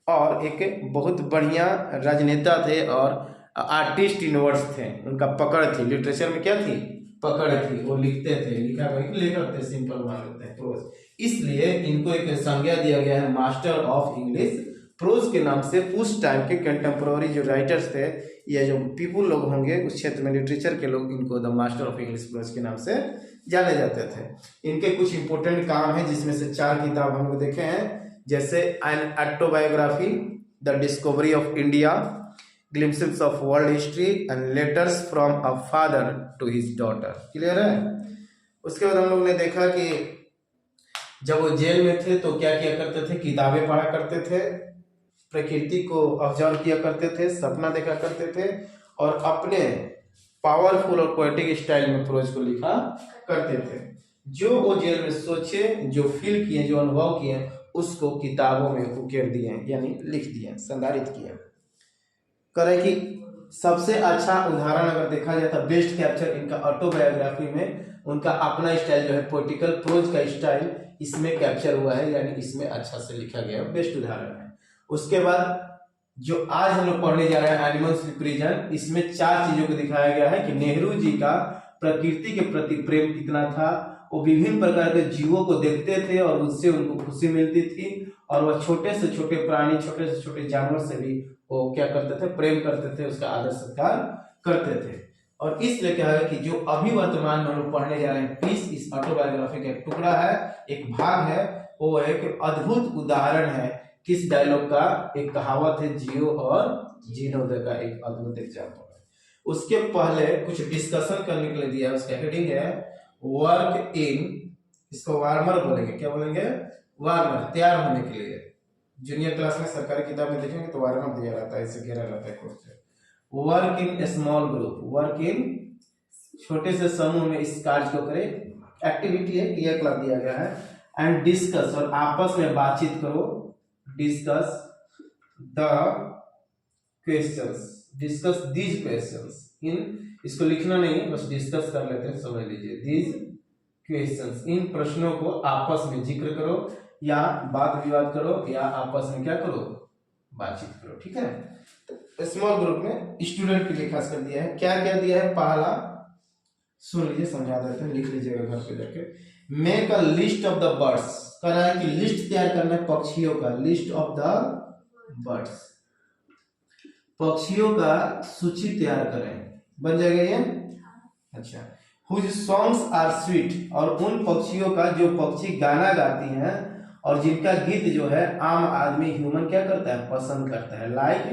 और एक बहुत बढ़िया राजनेता थे, और आर्टिस्ट यूनिवर्स थे। उनका पकड़ थी, लिटरेचर में क्या थी, पकड़ थी, वो लिखते थे, लिखा लेखक थे, सिंपल मान लेते हैं, प्रोज। इसलिए इनको एक संज्ञा दिया गया है मास्टर ऑफ इंग्लिश प्रोज के नाम से। उस टाइम के कंटेम्प्रोरी जो राइटर्स थे या जो पीपुल लोग होंगे उस क्षेत्र में, लिटरेचर के लोग, इनको the master of English pros के नाम से जाने जाते थे। इनके कुछ इंपोर्टेंट काम है जिसमें से 4 किताब हम लोग देखे हैं, जैसे an autobiography, the discovery of India, glimpses of world history, and letters from a father to his daughter. Clear है? उसके बाद हम लोग ने देखा कि जब वो जेल में थे तो क्या किया करते थे, किताबें पढ़ा करते थे, प्रकृति को ऑब्जर्व किया करते थे, सपना देखा करते थे, और अपने पावरफुल और पोएटिक स्टाइल में प्रोज को लिखा करते थे। जो वो जेल में सोचे, जो फील किए, जो अनुभव किए, उसको किताबों में उकेर दिए, यानी लिख दिए, संधारित किए। करें कि सबसे अच्छा उदाहरण अगर देखा जाए तो बेस्ट कैप्चर इनका ऑटोबायोग्राफी में, उनका अपना स्टाइल जो है पोलिटिकल प्रोज का स्टाइल इसमें कैप्चर हुआ है, यानी इसमें अच्छा से लिखा गया, बेस्ट उदाहरण है। उसके बाद जो आज हम लोग पढ़ने जा रहे हैं एनिमल्स रिप्रेजेंट, इसमें 4 चीजों को दिखाया गया है कि नेहरू जी का प्रकृति के प्रति प्रेम कितना था। वो विभिन्न प्रकार के जीवों को देखते थे और उससे उनको खुशी मिलती थी, और वह छोटे से छोटे प्राणी, छोटे से छोटे जानवर से भी वो क्या करते थे, प्रेम करते थे, उसका आदर सत्कार करते थे। और इसलिए क्या है कि जो अभी वर्तमान में हम लोग पढ़ने जा रहे हैं पीस, इस ऑटोबायोग्राफी का एक टुकड़ा है, एक भाग है, वो एक अद्भुत उदाहरण है किस डायलॉग का, एक कहावत है, जियो और जीनो दो का एक अद्भुत एग्जाम्पल है। उसके पहले कुछ डिस्कशन करने के लिए दिया है, उसका हेडिंग है वर्क इन, इसको वार्मर बोलेंगे, क्या बोलेंगे, वार्मर, तैयार होने के लिए। जूनियर क्लास में सरकारी किताब में देखेंगे तो वार्मर दिया रहता है, इसे घेरा रहता है question. Work in small group, work in छोटे से समूह में इस कार्य को करे, एक्टिविटी है, क्रियाकलाप दिया गया है। एंड डिस्कस, और आपस में बातचीत करो, discuss the questions, discuss these questions, in, इसको लिखना नहीं है, बस डिस्कस कर लेते हैं, समझ लीजिए, दीज क्वेश्चंस, इन प्रश्नों को आपस में जिक्र करो, या बात विवाद करो या आपस में क्या करो, बातचीत करो। ठीक है, तो स्मॉल ग्रुप में स्टूडेंट के लिए खास कर दिया है। क्या क्या दिया है, पहला सुन लीजिए, समझा देते हैं, लिख लीजिएगा घर पे जाके। Make a list of the birds, करना है कि लिस्ट तैयार करना है पक्षियों का, लिस्ट ऑफ द बर्ड्स, पक्षियों का सूची तैयार करें, बन जाएगा ये। अच्छा, हुज सॉन्ग्स आर स्वीट, और उन पक्षियों का जो पक्षी गाना गाती हैं और जिनका गीत जो है आम आदमी ह्यूमन क्या करता है, पसंद करता है। लाइक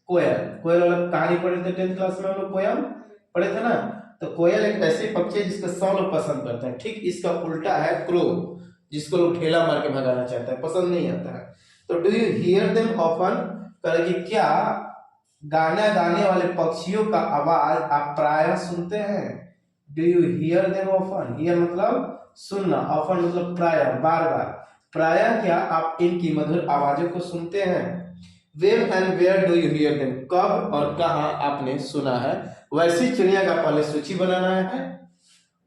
कोयल, कोयल वाला कहानी पढ़े थे 10th क्लास में हम लोग, पोयम पढ़े थे ना। तो कोयल एक ऐसे पक्षी है जिसका सॉन्ग लोग पसंद करते हैं। ठीक इसका उल्टा है क्रो, जिसको लोग ठेला मार के भगाना चाहता है, पसंद नहीं आता है। तो do you hear them often, करेगी क्या गाना गाने वाले पक्षियों का आवाज आप प्रायः सुनते हैं। Do you hear them often, here मतलब सुनना, ऑफन मतलब प्रायः, बार बार, प्रायः क्या आप इनकी मधुर आवाजों को सुनते हैं। Where and where do you hear them, कब और कहां आपने सुना है। वैसी चिड़िया का पहले सूची बनाना है,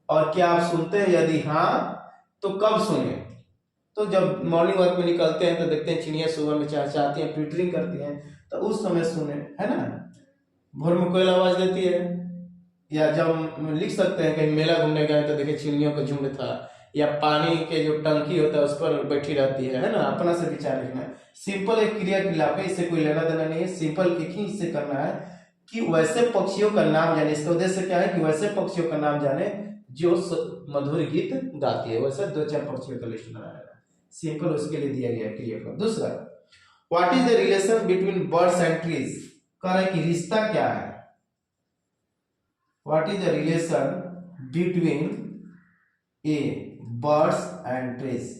और क्या आप सुनते हैं, यदि हाँ तो कब सुने। तो जब मॉर्निंग वॉक में निकलते हैं तो देखते हैं चिड़िया सुबह में चहचहाती हैं, ट्विटरिंग करती हैं, तो उस समय सुने, है ना। भोर में कोयल आवाज देती है, या जब लिख सकते हैं कहीं मेला घूमने गए तो देखे चिड़ियों का झुंड था, या पानी के जो टंकी होता है उस पर बैठी रहती है ना। अपना से विचार लिखना है। सिंपल एक क्रिया क्रियाकलाप है, इससे कोई लेना देना नहीं है, सिंपल एक ही इससे करना है कि वैसे पक्षियों का नाम जाने। इसका उद्देश्य क्या है कि वैसे पक्षियों का नाम जाने जो मधुर गीत गाती है, वैसे 2-4 पक्षियों का लिस्ट बनाना है। सिंपल उसके लिए दिया गया क्रियाकलाप। दूसरा, what is the relation between birds and trees, कह रहा है कि रिश्ता क्या है। What is the relation between A birds and trees,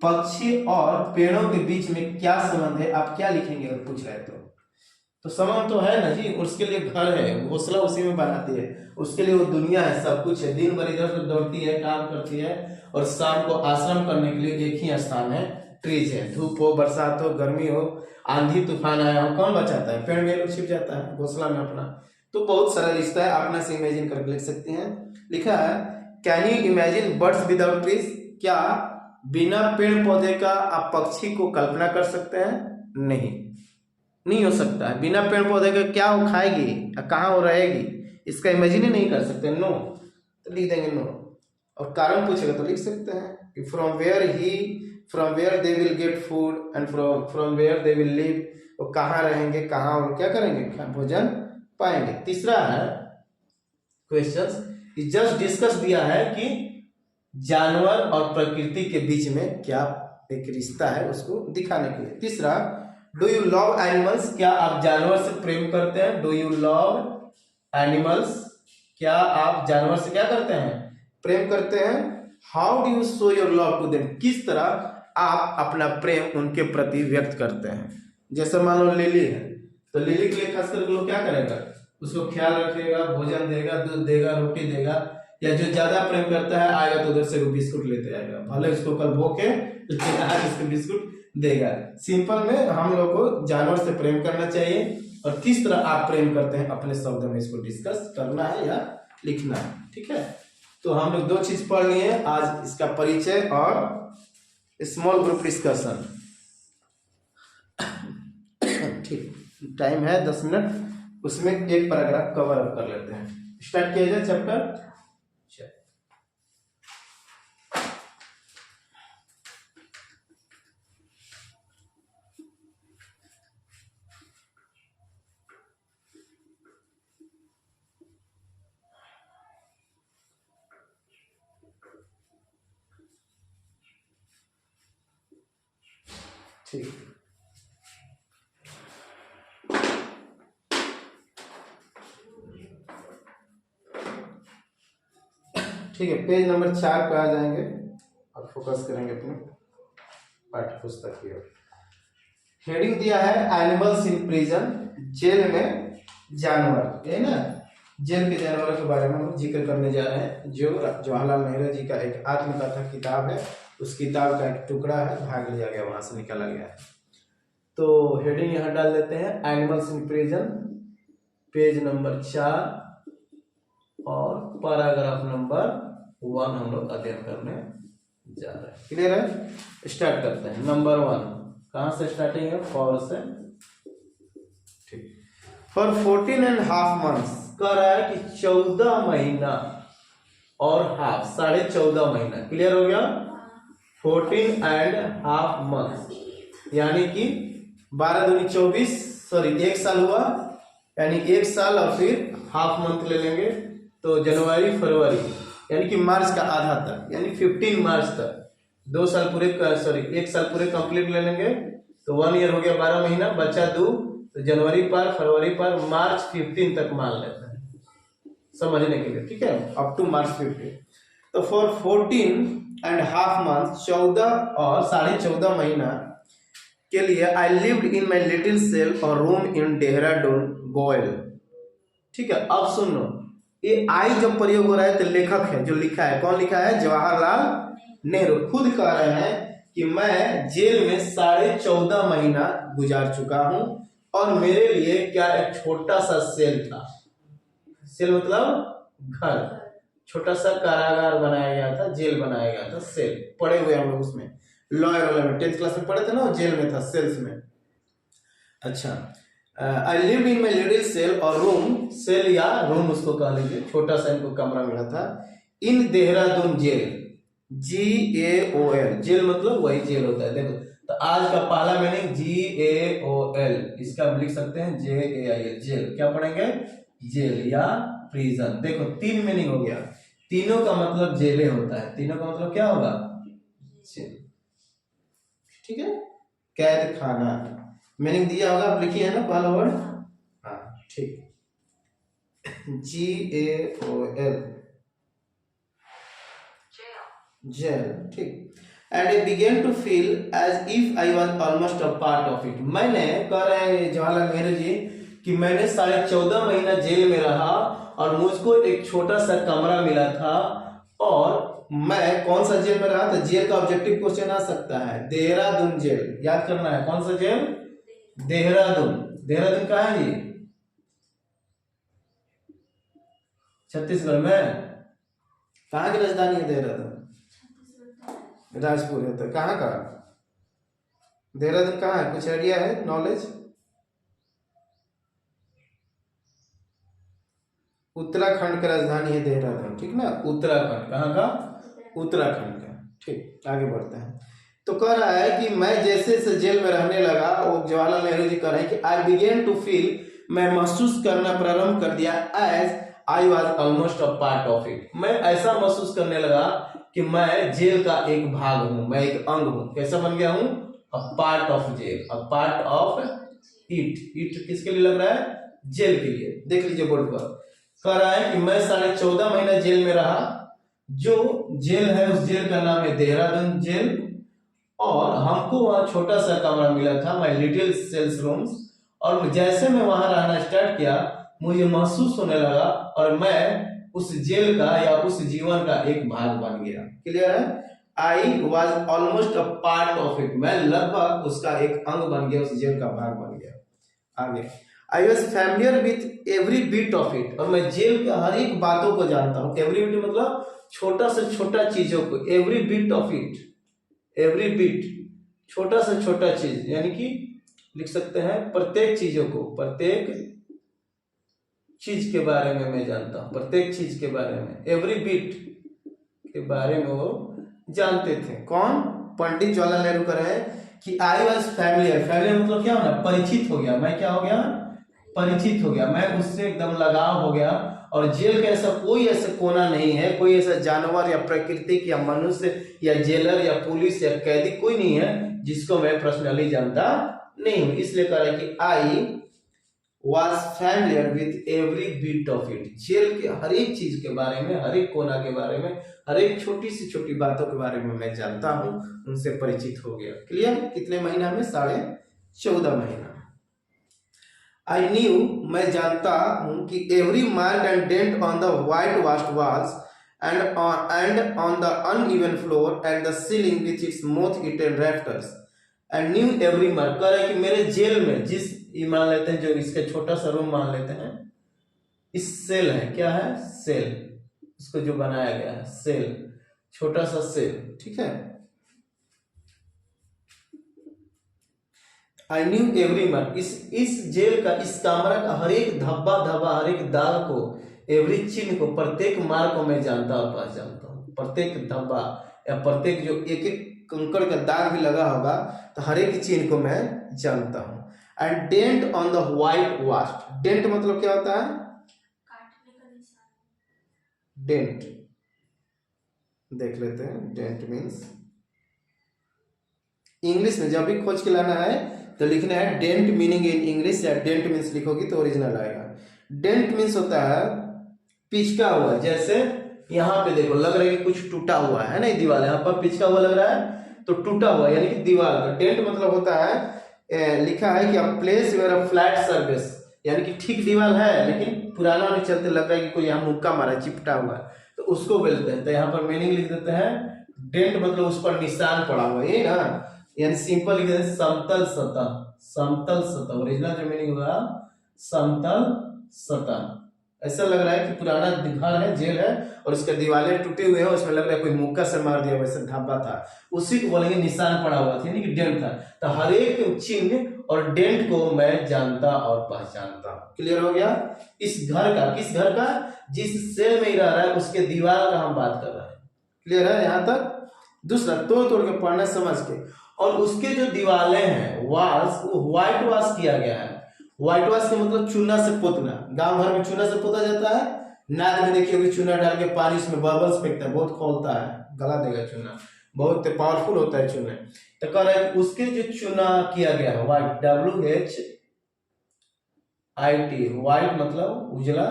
पक्षी और पेड़ों के बीच में क्या संबंध है। आप क्या लिखेंगे अगर पूछ रहे तो संबंध तो है ना जी, उसके लिए घर है, घोंसला उसी में बनाती है, उसके लिए वो दुनिया है, सब कुछ है। दिन भर इधर उधर दौड़ती है, काम करती है, और शाम को आश्रम करने के लिए एक ही स्थान है, ट्रीज है। धूप हो, बरसात हो, गर्मी हो, आंधी तूफान आया हो, कौन बचाता है, पेड़ में लोग छिप जाता है घोंसला में अपना। तो बहुत सारा रिश्ता है, अपना से इमेजिन करके लिख सकते हैं। लिखा है, can you imagine birds without trees, क्या बिना पेड़ पौधे का आप पक्षी को कल्पना कर सकते हैं। नहीं हो सकता है। बिना पेड़ पौधे के क्या वो खाएगी, कहाँ वो रहेगी, इसका इमेजिन ही नहीं कर सकते। नो, तो लिख देंगे नो। और कारण पूछेगा तो लिख सकते हैं कि from where they will get food and from where they will live, वो कहाँ रहेंगे, कहाँ वो क्या करेंगे, भोजन पाएंगे। तीसरा है क्वेश्चन, जस्ट डिस्कस दिया है कि जानवर और प्रकृति के बीच में क्या एक रिश्ता है, उसको दिखाने के लिए। तीसरा, डू यू लव एनिमल्स, क्या आप जानवर से प्रेम करते हैं। डू यू लव एनिमल्स, क्या आप जानवर से क्या करते हैं, प्रेम करते हैं। How do you show your love to them, किस तरह आप अपना प्रेम उनके प्रति व्यक्त करते हैं। जैसे मान लो लिली है, तो लिली के लिए खास करके लोग क्या करेगा, उसको ख्याल रखेगा, भोजन देगा, दूध देगा, रोटी देगा। या जो ज्यादा प्रेम करता है आएगा तो उधर से वो बिस्कुट लेते आएगा, भले उसको कल भूखे उसको बिस्कुट देगा। सिंपल में हम लोग को जानवर से प्रेम करना चाहिए, और किस तरह आप प्रेम करते हैं अपने शब्दों में इसको डिस्कस करना है या लिखना है। ठीक है, तो हम लोग 2 चीज पढ़ लिए आज, इसका परिचय और स्मॉल ग्रुप डिस्कशन। ठीक, टाइम है 10 मिनट, उसमें एक पैराग्राफ कवर अप कर लेते हैं। स्टार्ट किया जाए चैप्टर। ठीक ठीक है, पेज नंबर 4 पे आ जाएंगे और फोकस करेंगे अपने पाठ्य पुस्तक की ओर। हेडिंग दिया है एनिमल्स इन प्रिजन, जेल में जानवर, है ना। जेल के जानवरों के बारे में हम जिक्र करने जा रहे हैं, जो जवाहरलाल नेहरू जी का एक आत्मकथा किताब है, उस किताब का एक टुकड़ा है, भाग लिया गया, वहां से निकाला गया है। तो हेडिंग यहाँ डाल देते हैं, animals in prison, page number 4 और पैराग्राफ नंबर 1 हम लोग अध्ययन करने ज्यादा है। क्लियर है? स्टार्ट करते हैं। नंबर 1 कहाँ से स्टार्टिंग है? फॉर से। ठीक। फॉर 14.5 months कह रहा है कि 14 महीना और हाफ, 14.5 महीना। क्लियर हो गया? 14.5 months यानी कि 12 दूनी 24, सॉरी 1 साल हुआ, यानी 1 साल और फिर हाफ मंथ ले लेंगे तो जनवरी फरवरी यानी कि मार्च का आधा तक, यानी 15 मार्च तक 2 साल पूरे, सॉरी 1 साल पूरे कंप्लीट ले लेंगे तो 1 ईयर हो गया, 12 महीना बचा 2, तो जनवरी पर, फरवरी पर, मार्च 15 तक मान लेते हैं समझने के लिए। ठीक है, अप टू मार्च 15। तो फॉर 14.5 months 14 और 14.5 महीना के लिए I lived in my little cell और रूम इन देहरादून गोयल। ठीक है, अब सुनो, ये आई जब प्रयोग हो रहा है तो लेखक है जो लिखा है, कौन लिखा है? जवाहरलाल नेहरू खुद कह रहे हैं कि मैं जेल में 14.5 महीना गुजार चुका हूं और मेरे लिए क्या एक छोटा सा सेल था। सेल मतलब घर, छोटा सा कारागार बनाया गया था, जेल बनाया गया था, सेल पड़े हुए हम लोग उसमें, लॉयर वाले में 10th क्लास में पढ़े थे ना, जेल में था, सेल्स में। अच्छा, I live in my little cell और रूम, सेल या रूम उसको कह लीजिए, छोटा सा इनको कमरा मिला था, in Dehradun jail, GAOL, jail मतलब वही जेल होता है। देखो तो आज का पहला मीनिंग GAOL, इसका हम लिख सकते हैं JAIL, जेल। क्या पढ़ेंगे? जेल या प्रिजन। देखो 3 मीनिंग हो गया, तीनों का मतलब जेले होता है, तीनों का मतलब क्या होगा? जेल। ठीक है, कैद खाना मीनिंग दिया होगा, आप लिखिए ना पहला वर्ड। हाँ ठीक, GAOL, जेल। ठीक। And I began to feel as if I was almost a part of it. मैंने, कह रहे हैं जवाहरलाल नेहरू जी, कि मैंने 14.5 महीना जेल में रहा और मुझको एक छोटा सा कमरा मिला था, और मैं कौन सा जेल में रहा था? जेल का ऑब्जेक्टिव क्वेश्चन आ सकता है, देहरादून जेल। याद करना है कौन सा जेल? देहरादून। देहरादून कहाँ है? ये छत्तीसगढ़ में। कहाँ की राजधानी है देहरादून? राजपुर है। तो कहाँ का देहरादून कहाँ है? कुछ आइडिया है, नॉलेज? उत्तराखंड का राजधानी है देहरादून। ठीक ना, उत्तराखंड। कहाँ का? उत्तराखंड का। ठीक, आगे बढ़ते हैं। तो कह रहा है कि मैं जैसे से जेल में रहने लगा, वो जवाहरलाल नेहरू जी कह रहे हैं कि आई बिगेन टू फील, मैं महसूस करना प्रारंभ कर दिया, as I was almost a part of it, मैं ऐसा महसूस करने लगा कि मैं जेल का एक भाग हूं, मैं एक अंग हूं। कैसा बन गया हूं? A part of jail, a part of it. It किसके लिए लग रहा है? जेल के लिए। देख लीजिए बोर्ड पर, कह रहा है कि मैं 14.5 महीना जेल में रहा, जो जेल है उस जेल का नाम है देहरादून जेल, और हमको वहां छोटा सा कमरा मिला था, माई लिटिल सेल्स रूम्स, और जैसे मैं वहां रहना स्टार्ट किया मुझे महसूस होने लगा और मैं उस जेल का या उस जीवन का एक भाग बन गया। क्लियर है? आई was almost a part of it, मैं लगभग उसका एक अंग बन गया, उस जेल का भाग बन गया। आगे, I was familiar with every bit of it, और मैं जेल के हर एक बातों को जानता हूँ। एवरी बिट मतलब छोटा से छोटा चीजों को, every bit of it, every bit छोटा से छोटा चीज, यानी कि लिख सकते हैं प्रत्येक चीजों को, प्रत्येक चीज के बारे में मैं जानता हूं, प्रत्येक चीज के बारे में, एवरी बिट के बारे में वो जानते थे। कौन? पंडित जवाहरलाल नेहरू कह रहे हैं कि आई वॉज फैमिलियर, फैमिलियर मतलब क्या होना? परिचित हो गया। मैं क्या हो गया? परिचित हो गया, मैं उससे एकदम लगाव हो गया। और जेल का ऐसा कोई ऐसा कोना नहीं है, कोई ऐसा जानवर या प्राकृतिक या मनुष्य या जेलर या पुलिस या कैदी कोई नहीं है जिसको मैं पर्सनली जानता नहीं हूं। इसलिए कह रहा है कि I was familiar with every bit of it, jail के हर एक चीज के बारे में, हर एक कोना के बारे में, हर एक छोटी से छोटी बातों के बारे में मैं जानता हूं, उनसे परिचित हो गया। क्लियर? कितने महीना में? 14.5 महीना। आई न्यू, मैं जानता हूं कि every mark and dent on the white washed walls and on the uneven floor and the ceiling with its moth eaten rafters, and knew every mark. कह रहा है कि मेरे जेल में, जिस ये मान लेते हैं जो इसका छोटा सा रूम मान लेते हैं, इस सेल है, क्या है? सेल, इसको जो बनाया गया है सेल, छोटा सा सेल, ठीक है। आई न्यू एवरी वन, इस जेल का, इस कमरा का हर एक धब्बा धब्बा, हर एक दाग को, एवरी चिन्ह को, प्रत्येक मार्ग को मैं जानता और पहचानता हूँ। प्रत्येक धब्बा या प्रत्येक जो एक एक कंकड़ का दाग भी लगा होगा तो हर एक चिन्ह को मैं जानता हूँ। And dent on the white washed, dent मतलब क्या होता है? काटने का निशान। डेंट देख लेते हैं। डेंट मीन्स इंग्लिश में जब भी खोज के लाना है तो लिखना है डेंट मीनिंग इन इंग्लिश, या डेंट मीन्स लिखोगी तो ओरिजिनल आएगा। डेंट मीन्स होता है पिचका हुआ, जैसे यहाँ पे देखो लग रहा है कि कुछ टूटा हुआ है ना, दीवार यहाँ पर पिचका हुआ लग रहा है तो टूटा हुआ यानी कि दीवार का। डेंट मतलब होता है लिखा है कि a place where a flat surface, यानी कि ठीक दीवार है लेकिन पुराना नहीं चलते, लग रहा है कि कोई यहाँ मुक्का मारा चिपटा हुआ है तो उसको बोलते हैं। तो यहाँ पर मीनिंग लिख देते हैं डेंट मतलब उस पर निशान पड़ा हुआ, ये ना, यानी सिंपल लिख देते हैं समतल सतह। समतल सतह ओरिजिनल जो मीनिंग होगा समतल सतह। ऐसा लग रहा है कि पुराना घर है, जेल है और उसके दीवारें टूटे हुए हैं, उसमें लग रहा है कोई मुक्का से मार दिया वैसे धब्बा था, उसी को बोलेंगे निशान पड़ा हुआ था यानी कि डेंट था। तो हर एक चिन्ह और डेंट को मैं जानता और पहचानता हूं। क्लियर हो गया? इस घर का, किस घर का? जिस सेल में ही रह रहा है उसके दीवार का हम बात कर रहे हैं। क्लियर है यहाँ तक? दूसरा तोड़ तोड़ के पढ़ना समझ के, और उसके जो दीवारें हैं वॉल्स, वो व्हाइट वॉश किया गया है। व्हाइट वॉश का मतलब चूना से पोतना। गांव भर में चूना से पोता जाता है, नाद में देखिए कि चूना डाल के पानी उसमें बबल्स फेंकता है, बहुत खोलता है, गला देगा चूना, बहुत पावरफुल होता है चूना। तो कह रहा है उसके जो चूना किया गया है व्हाइट, WHIT, व्हाइट मतलब उजला,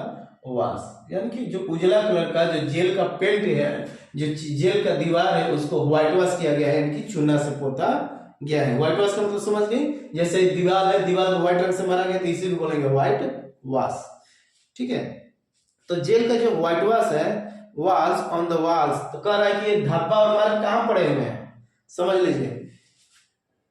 वाश यानी कि जो उजला कलर का जो जेल का पेंट है, जो जेल का दीवार है उसको व्हाइट वॉश किया गया है, यानी कि चूना से पोता गया है। व्हाइट वॉश का मतलब समझ गए? जैसे दीवार है, दीवार को व्हाइट रंग से मारा गया तो इसी को बोलेंगे व्हाइट वॉश। ठीक है। तो जेल का जो व्हाइट वॉश है, वॉल्स ऑन द वॉल्स, तो कह रहा है कि ये धब्बा और मार्क कहां पड़े हुए हैं? समझ लीजिए,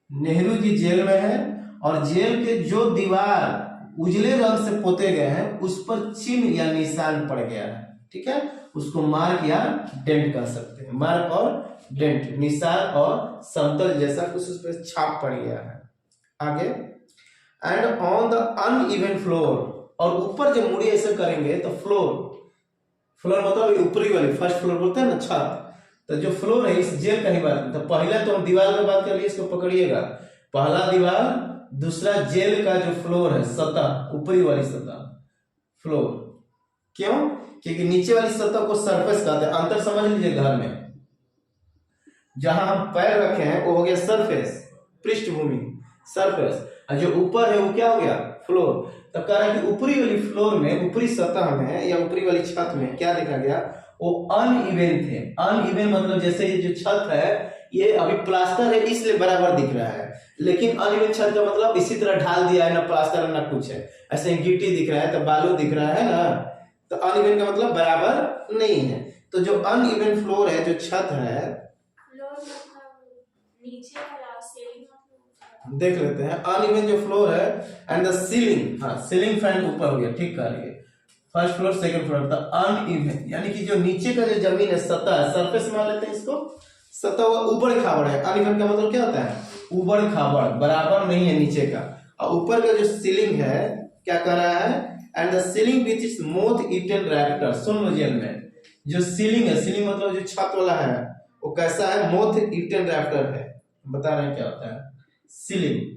नेहरू जी जेल में है और जेल के जो दीवार उजले रंग से पोते गए हैं उस पर चिन्ह या निशान पड़ गया है। ठीक है, उसको मार्क या डेंट कह सकते हैं। मार्क और डेंट, निशान और समतल जैसा कुछ उस पर छाप पड़ गया है। आगे, and on the uneven floor, और ऊपर जब मुड़ी ऐसे करेंगे तो फ्लोर, फ्लोर मतलब ऊपरी वाली, फर्स्ट फ्लोर बोलते हैं ना, छत। तो जो फ्लोर है इस जेल का ही बात, तो पहले तो हम दीवार में बात कर लिए, इसको पकड़िएगा। पहला दीवार, दूसरा जेल का जो फ्लोर है, सतह, ऊपरी वाली सतह, फ्लोर। क्यों? क्योंकि नीचे वाली सतह को सरफेस कहते हैं। अंतर समझ लीजिए, घर में जहां हम पैर रखे हैं वो हो गया सरफेस, पृष्ठभूमि, सरफेस, और जो ऊपर है वो क्या हो गया? फ्लोर। तो कह रहा है कि ऊपरी वाली फ्लोर में, ऊपरी सतह में या ऊपरी वाली छत में क्या देखा गया? वो अनइवन थे। अनइवन मतलब जैसे ये जो छत है ये अभी प्लास्टर है इसलिए बराबर दिख रहा है, लेकिन अनइवन छत का मतलब इसी तरह ढाल दिया है, ना प्लास्टर ना कुछ है, ऐसे गिट्टी दिख रहा है तो बालू दिख रहा है ना, तो अनइवन का मतलब बराबर नहीं है। तो जो अनइवन फ्लोर है, जो छत है, फ्लोर मतलब नीचे वाला, सीलिंग मतलब देख लेते हैं। अनइवन जो फ्लोर है एंड द सीलिंग, हाँ सीलिंग फैन ऊपर हो गया, ठीक कर लिए, फर्स्ट फ्लोर सेकंड फ्लोर। तो अनइवन यानी कि जो नीचे का जो जमीन है, सतह है, सरफेस मान लेते हैं इसको, सतह ऊबड़ खाबड़ है। अनइवन का मतलब क्या होता है? ऊबड़ खाबड़, बराबर नहीं है नीचे का। और ऊपर का जो सीलिंग है क्या कर रहा है? And the ceiling which is moth eaten rafter. सुन लो, जेल में जो सीलिंग है, सीलिंग मतलब जो छत वाला है, वो कैसा है? मोथ ईटन रैप्टर है। बता रहे हैं क्या होता है सीलिंग।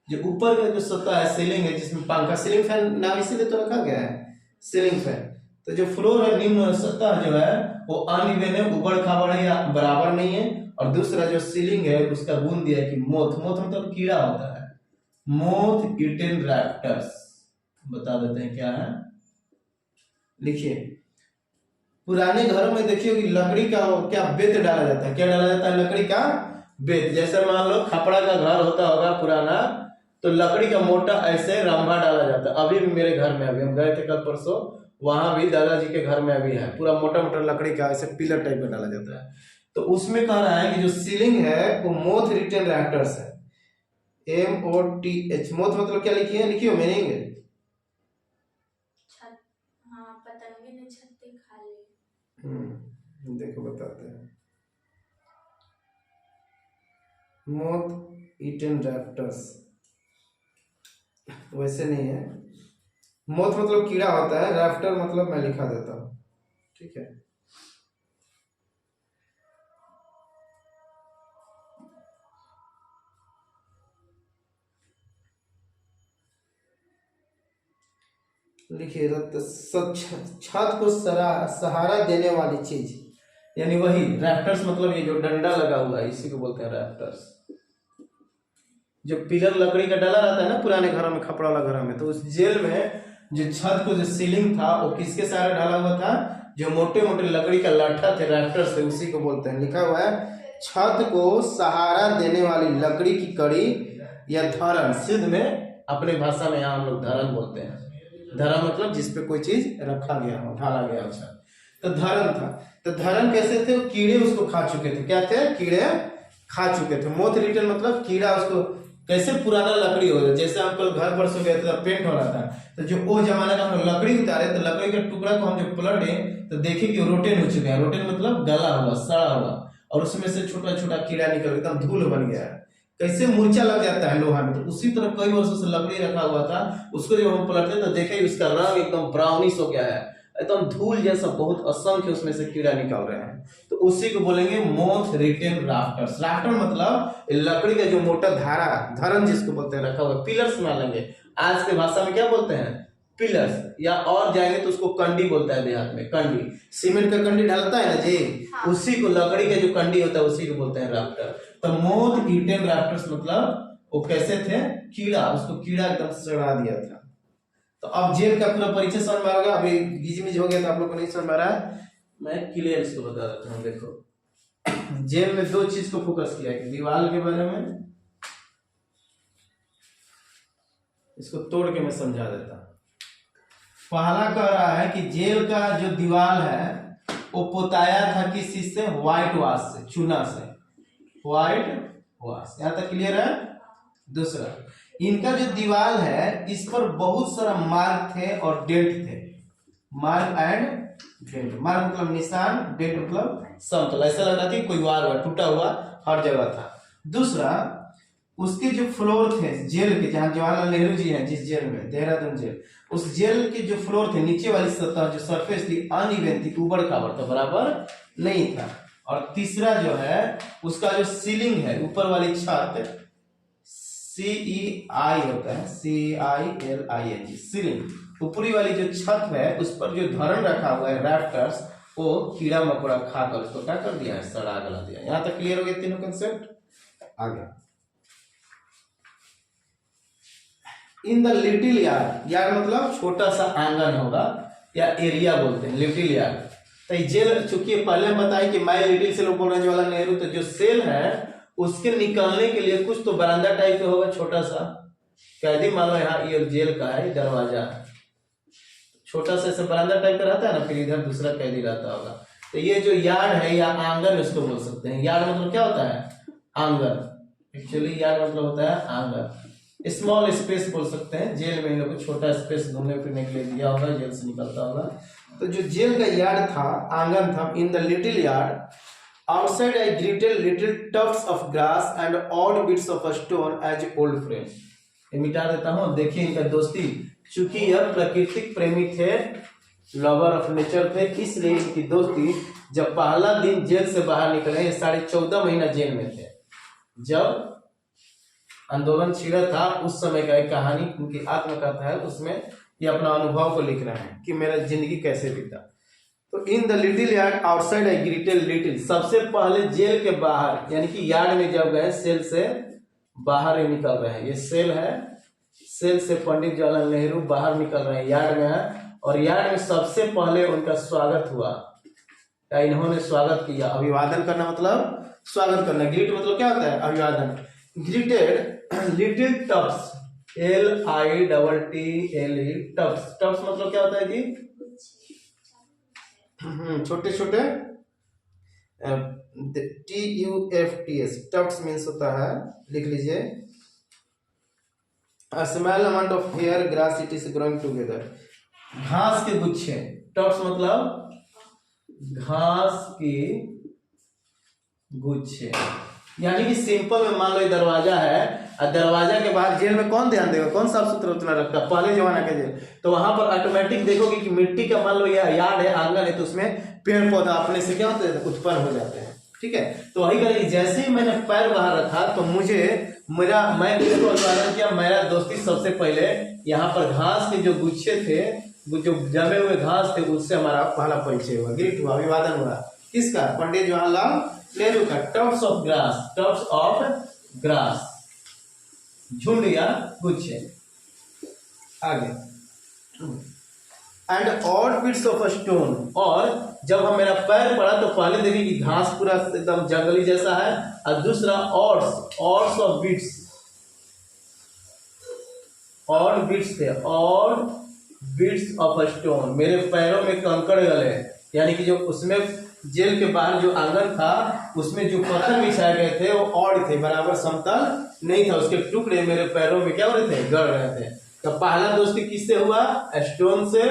जो ऊपर का जो सतह है, सीलिंग है, जिसमें पंखा, सीलिंग फैन नाम इसीलिए तो रखा गया है, सीलिंग फैन। तो जो फ्लोर है, निम्न सतह जो है वो अनइवन है, ऊबड़ खाबड़ है या बराबर नहीं है। और दूसरा जो सीलिंग है उसका गुण दिया है कि मोथ, मोथ मतलब कीड़ा होता है, मोथ ईटन रैप्टर्स। बता देते हैं क्या है, लिखिए। पुराने घरों में देखिए कि लकड़ी का क्या बेत डाला जाता है। क्या डाला जाता है? लकड़ी का बेत। जैसे मान लो खपड़ा का घर होता होगा पुराना, तो लकड़ी का मोटा ऐसे रंभा डाला जाता है। अभी भी मेरे घर में, अभी हम गए थे कल परसों, वहां भी दादाजी के घर में अभी है, पूरा मोटा मोटा लकड़ी का ऐसे पिलर टाइप में डाला जाता है। तो उसमें कह रहा है कि जो सीलिंग है वो मोथ ईटन रैप्टर्स है, MOTH। मोथ मतलब क्या लिखिए? लिखिए मीनिंग। छत, हाँ पतंगे ने छत्ते खा ली। देखो बताते हैं। मोथ ईटन रैप्टर्स, वैसे नहीं है। मोथ मतलब कीड़ा होता है, रैप्टर मतलब मैं लिखा देता हूँ, ठीक है। लिखिए छत को सहारा देने वाली चीज, यानी वही रैप्टर्स, मतलब ये जो डंडा लगा हुआ है इसी को बोलते हैं रैप्टर्स। जो पिलर लकड़ी का डला रहता है ना पुराने घरों में, खपड़ा वाला घरों में, तो उस जेल में जो छत को जो सीलिंग था वो किसके सहारे ढाला हुआ था? जो मोटे मोटे लकड़ी का लाठा थे, रैप्टर्स थे, उसी को बोलते हैं। लिखा हुआ है छत को सहारा देने वाली लकड़ी की कड़ी या धरन, सिद्ध में अपने भाषा में यहाँ हम लोग धरन बोलते हैं। धरन मतलब जिसपे कोई चीज रखा गया हो, ढाला गया हो। तो धरन था। तो धरन कैसे थे? कीड़े उसको खा चुके थे। क्या थे? कीड़े खा चुके थे। मोथ रिटर्न मतलब कीड़ा उसको, कैसे पुराना लकड़ी हो गया, जैसे हम कल घर पर सो गए थे पेंट हो रहा था, तो जो वो जमाने का हम लोग लकड़ी उतारे तो लकड़ी के टुकड़ा को हम जो पलटे तो देखे कि रोटेन हो चुके हैं। रोटेन मतलब गला हुआ, सड़ा हुआ, और उसमें से छोटा छोटा कीड़ा निकल एकदम धूल बन गया है। कैसे मूर्छा लग जाता है लोहा में, तो उसी तरह कई वर्षों से लकड़ी रखा हुआ था, उसको जब हम पलटते तो देखे उसका रंग एकदम ब्राउनिश हो गया है, एकदम धूल जैसा, बहुत असंख्य उसमें से कीड़ा निकल रहे हैं। तो उसी को बोलेंगे मोथ रिटेन राफ्टर्स। राफ्टर मतलब लकड़ी का जो मोटा धारा, धरन जिसको बोलते हैं, रखा हुआ। पिलर्स मान लेंगे, आज के भाषा में क्या बोलते हैं? पिलर्स। या और जाएंगे तो उसको कंडी बोलता है देहात में, कंडी। सीमेंट का कंडी ढलता है ना जी, उसी को, लकड़ी का जो कंडी होता है उसी को बोलते हैं राफ्टर। तो मोथ ईटन राफ्टर्स मतलब वो कैसे थे? कीड़ा, उसको कीड़ा एकदम सड़ा दिया था। तो अब जेल का पूरा परिचय समझ में आ गया। अभी गिजमिज हो गया तो आप लोग को नहीं समझ में आ रहा है, मैं क्लियर इसको बता देता हूँ। देखो जेल में दो चीज को फोकस किया है, दीवार के बारे में, इसको तोड़ के मैं समझा देता हूँ। पहला कह रहा है कि जेल का जो दीवार है वो पोताया था किस चीज से? व्हाइट वाश से, चूना से, व्हाइट वाश। यहां तक क्लियर है? दूसरा, इनका जो दीवार है इस पर बहुत सारा मार्क थे और डेंट थे। मार्क एंड डेंट, मार्क मतलब निशान, डेंट मतलब समतल, ऐसा लग रहा था कि कोई वार हुआ, टूटा हुआ हर जगह था। दूसरा, उसके जो फ्लोर थे जेल के, जहां जवाहरलाल नेहरू जी हैं जिस जेल में, देहरादून जेल, उस जेल के जो फ्लोर थे, नीचे वाली सतह जो सरफेस थी, अनइवन थी, उबड़ खाबड़ था, बराबर नहीं था। और तीसरा जो है उसका जो सीलिंग है, ऊपर वाली छत, CEI होता है, CILING, सीलिंग, ऊपरी वाली जो छत है उस पर जो धरन रखा हुआ है रैप्टर्स, वो कीड़ा मकोड़ा खाकर उसको क्या कर दिया है? सड़ा गला दिया। यहां तक क्लियर हो गया तीनों कंसेप्ट? आगे इन द लिटिल यार्ड, यार्ड मतलब छोटा सा आंगन होगा या एरिया बोलते हैं, लिटिल यार्ड। तो जेल, चूंकि पहले बताया कि माई लिटिल सेल बोल रहे हैं जवाहरलाल नेहरू, तो जो सेल है उसके निकलने के लिए कुछ तो बरामदा टाइप का होगा, छोटा सा। कैदी मान लो यहाँ ये जेल का है, दरवाजा है, छोटा सा ऐसा बरामदा टाइप का रहता है ना, फिर इधर दूसरा कैदी रहता होगा। तो ये जो यार्ड है या आंगन उसको बोल सकते हैं। यार्ड मतलब क्या होता है? आंगन। एक्चुअली यार्ड मतलब होता है आंगन। स्मॉल स्पेस बोल सकते हैं। जेल में इन लोगों को छोटा स्पेस घूमने फिरने के लिए दिया होगा, जेल से निकलता होगा। तो जो जेल का यार्ड था, आंगन था, इन the little yard outside I greeted little tufts of grass and odd bits of a stone as old friends। ये मिटा देता हूँ। देखिए इनका दोस्ती, चूंकि यह प्राकृतिक प्रेमी थे, लवर ऑफ नेचर थे, इसलिए इनकी दोस्ती, जब पहला दिन जेल से बाहर निकले, ये 14.5 महीना जेल में थे, जब आंदोलन छिड़ा था, उस समय का एक कहानी उनकी आत्मकथा है, उसमें ये अपना अनुभव को लिख रहे हैं कि मेरा जिंदगी कैसे बीता। तो इन the little yard outside I greeted little, सबसे पहले जेल के बाहर, यानी कि यार्ड में जब गए, सेल से बाहर ही निकल रहे हैं। ये सेल है, सेल से पंडित जवाहरलाल नेहरू बाहर निकल रहे हैं, यार्ड में है, और यार्ड में सबसे पहले उनका स्वागत हुआ, या इन्होंने स्वागत किया। अभिवादन करना मतलब स्वागत करना, ग्रीट मतलब क्या होता है? अभिवादन। Greeted little tufts, LITTLE, tufts. Tufts मतलब क्या होता है जी? छोटे छोटे, TUFTS, टफ्ट्स मीन्स होता है, लिख लीजिए, a small amount of hair grass it is growing together, घास के गुच्छे। टफ्ट्स मतलब घास की गुच्छे। यानी कि सिंपल में मान लो ये दरवाजा है और दरवाजा के बाहर जेल में कौन ध्यान देगा, कौन साफ सुथरा उतना रखता है पहले जमाना के जेल। तो वहां पर ऑटोमेटिक देखोगे कि मिट्टी का मान लो यह यार्ड है, आंगन है, तो उसमें पेड़ पौधा अपने से क्या होते हैं, उत्पन्न हो जाते हैं। ठीक है, तो वही करेगी। जैसे ही मैंने पैर बाहर रखा तो मुझे मैं किसको अभिवादन किया, मेरा दोस्ती सबसे पहले यहाँ पर घास के जो गुच्छे थे, जो जमे हुए घास थे, उससे हमारा पहला परिचय हुआ, ग्रीट हुआ, अभिवादन हुआ। किसका, पंडित जवाहरलाल नेहरू का। Tufts of grass, tufts of grass, झुंड या गुच्छे। आगे, and odd bits of stone. और जब हम मेरा पैर पड़ा तो पहले देखिए कि घास पूरा एकदम जंगली जैसा है, और दूसरा odds of bits, odd bits थे, ऑड बिट्स ऑफ स्टोन। मेरे पैरों में कंकड़ गले, यानी कि जो उसमें जेल के बाहर जो आंगन था उसमें जो पत्थर बिछाए गए थे वो ऑड थे, बराबर समतल नहीं था, उसके टुकड़े मेरे पैरों में क्या हो रहे थे, गड़ रहे थे। तो पहला दोस्ती किससे हुआ, स्टोन से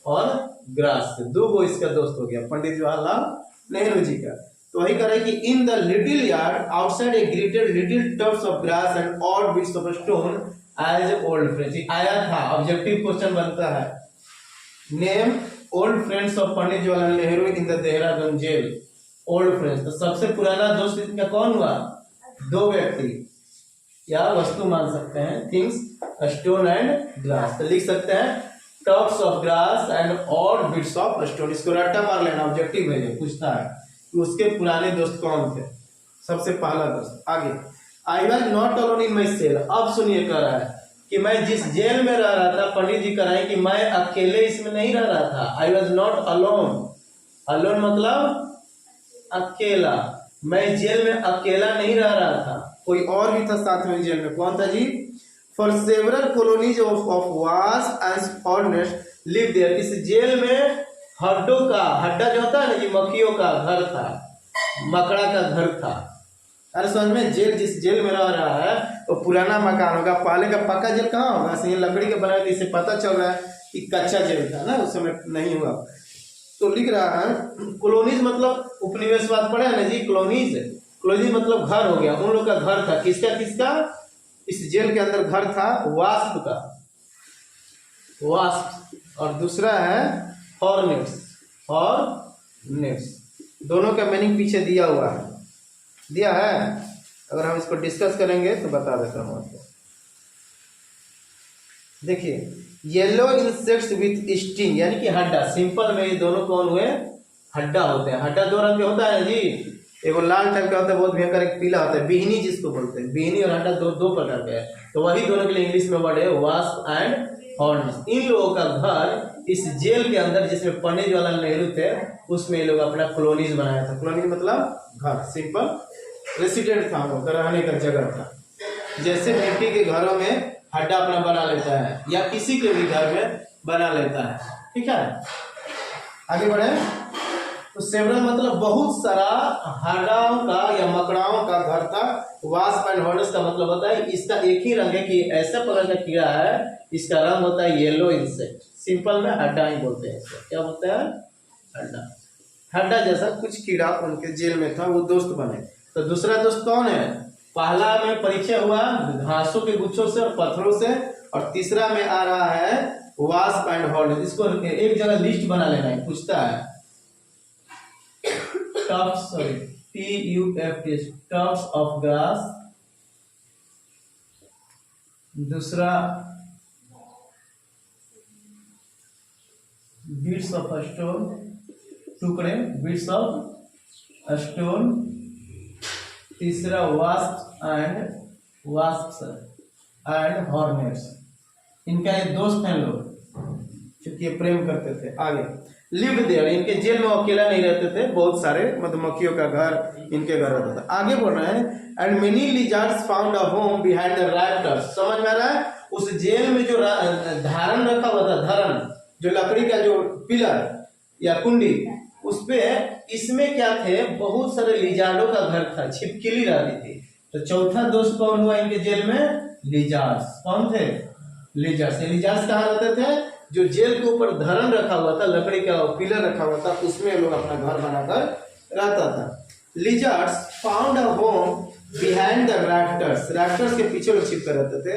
और ग्रास से। दो गो इसका दोस्त हो गया पंडित जवाहरलाल नेहरू जी का। तो वही करे कि in the little yard outside a greeted little tufts of grass and odd bits of stone as old friends. आया था, ऑब्जेक्टिव क्वेश्चन बनता है, name old friends of Pandit Jawaharlal Nehru in the Dehradun jail. Old friends, तो सबसे पुराना दोस्त इनका कौन हुआ, दो व्यक्ति या वस्तु मान सकते हैं, थिंग्स, स्टोन एंड ग्रास। तो लिख सकते हैं tufts of grass and odd bits of stone. इसको रट्टा मार लेना, ऑब्जेक्टिव है, पूछता है कि उसके पुराने दोस्त कौन थे। सबसे पहला दोस्त। आगे, I was not alone in my cell. अब सुनिए कह रहा है कि मैं जिस जेल में रह रहा था, पंडित जी कह रहे हैं कि मैं अकेले इसमें नहीं रह रहा था। आई वॉज नॉट अलोन, अलोन मतलब अकेला, मैं जेल में अकेला नहीं रह रहा था, कोई और भी था साथ में जेल में। कौन था जी, फॉर सेवरल कॉलोनीज ऑफ वास एंड हॉर्नेट्स लिव देयर। इस जेल में हड्डों का, हड्डा जो होता है ना जी, मक्खियों का घर था, मकड़ा का घर था। अरे समझ में, जेल जिस जेल में रह रहा है वो पुराना मकान होगा, पहले का पक्का जेल कहाँ होगा, सही लकड़ी के बनाए, इससे पता चल रहा है कि कच्चा जेल था ना, उस समय नहीं हुआ। तो लिख रहा है कॉलोनीज मतलब उपनिवेशवाद पढ़े ना जी, कॉलोनीज, कॉलोनीज मतलब घर हो गया, उन लोग का घर था। किसका किसका, इस जेल के अंदर घर था वास्प का, वास्प, और दूसरा है हॉर्नेट्स, हॉर्नेट्स। दोनों का मीनिंग पीछे दिया हुआ है, दिया है, अगर हम इसको डिस्कस करेंगे तो बता देता हूं आपको। देखिए, येलो इंसेक्ट्स विथ स्टिंग, यानी कि हड्डा। सिंपल में ये दोनों कौन हुए, हड्डा होते हैं। हड्डा दो रंग के होता है जी, एगो लाल टाइप का होता है बहुत भयंकर, एक पीला होता है, बिहनी जिसको बोलते हैं। बिहनी और हड्डा दो प्रकार के हैं। तो वही दोनों के लिए इंग्लिश में वर्ड है वास्प एंड हॉर्न्स। इन लोगों का घर इस जेल के अंदर जिसमें पंडित जवाहरलाल नेहरू थे, उसमें ये लोग अपना कॉलोनीज बनाया था। कॉलोनी मतलब घर, सिंपल रेसिडेंट था, वो रहने का जगह था। जैसे मिट्टी के घरों में हड्डा अपना बना लेता है, या किसी के भी घर में बना लेता है। ठीक है, आगे बढ़े। तो सेवरल मतलब बहुत सारा हड्डाओं का या मकड़ाओं का घर था। वास्प एंड हॉर्नेट्स का मतलब होता है इसका एक ही रंग है कि ऐसा प्रकार का कीड़ा है, इसका रंग होता है येलो इंसेक्ट। सिंपल में हड्डा ही बोलते हैं इसको, क्या बोलते हैं, हड्डा। हड्डा जैसा कुछ कीड़ा उनके जेल में था, वो दोस्त बने। तो दूसरा दोस्त कौन है, पहला में परिचय हुआ घासों के गुच्छों से और पत्थरों से, और तीसरा में आ रहा है वास्प एंड हॉर्नेट्स। इसको एक जगह लिस्ट बना लेना है, पूछता है tufts, sorry TUFS, tufts of grass. दूसरा बिट्स ऑफ स्टोन, टुकड़े, बिट्स ऑफ स्टोन। तीसरा वास्प एंड हॉर्नेट्स। इनका ये दोस्त हैं लोग, क्योंकि ये प्रेम करते थे। आगे, लिव देयर, इनके जेल में अकेला नहीं रहते थे, बहुत सारे मधुमक्खियों का घर इनके घर रहता था। आगे बढ़ रहे हैं, and many lizards found a home behind the rafters. समझ में आ रहा है, उस जेल में जो धारण रखा हुआ था, धरन जो लकड़ी का जो पिलर या कुंडी, उसपे इसमें क्या थे, बहुत सारे लिजार्डों का घर था, छिपकली रहती थी। तो चौथा दोस्त कौन हुआ इनके जेल में, लिजार्ड्स। कौन थे, लिजार्ड्स। लिजार्ड्स कहाँ रहते थे, जो जेल के ऊपर धरन रखा हुआ था, लकड़ी का पिलर रखा हुआ था, उसमें लोग अपना घर बनाकर रहता था। Lizards found a home behind the rafters, rafters के पीछे लोग छिप कर रहते थे।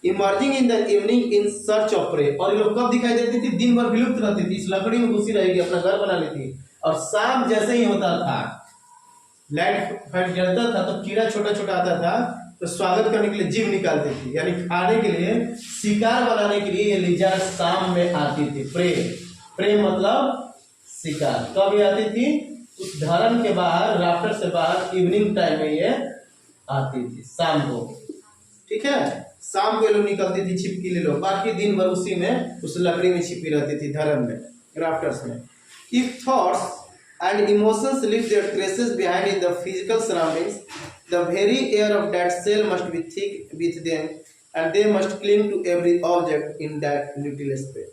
Emerging in the evening in search of prey, और ये लोग कब दिखाई देती थी? दिन भर विलुप्त रहती थी, इस लकड़ी में घुसी रहेगी, अपना घर बना लेती, और शाम जैसे ही होता था, लाइट फाइट जलता था, तो कीड़ा छोटा छोटा आता था, तो स्वागत करने के लिए जीभ निकालती थी, यानी खाने के लिए, शिकार बनाने के लिए ये लिजर्ड शाम में आती थी। प्रे, प्रे मतलब शिकार। कब आती थी? उस धरन के बाहर, राफ्टर से बाहर इवनिंग टाइम में ये आती थी, शाम को। ठीक है, शाम को ये लोग निकलती थी छिपकी ले लोग, बाकी दिन भर उसी में, उस लकड़ी में छिपी रहती थी, धरन में, राफ्टर्स में। If thoughts and emotions leave their traces behind in the physical surroundings, the very air of that cell must be thick with them, and they must cling to every object in that little space.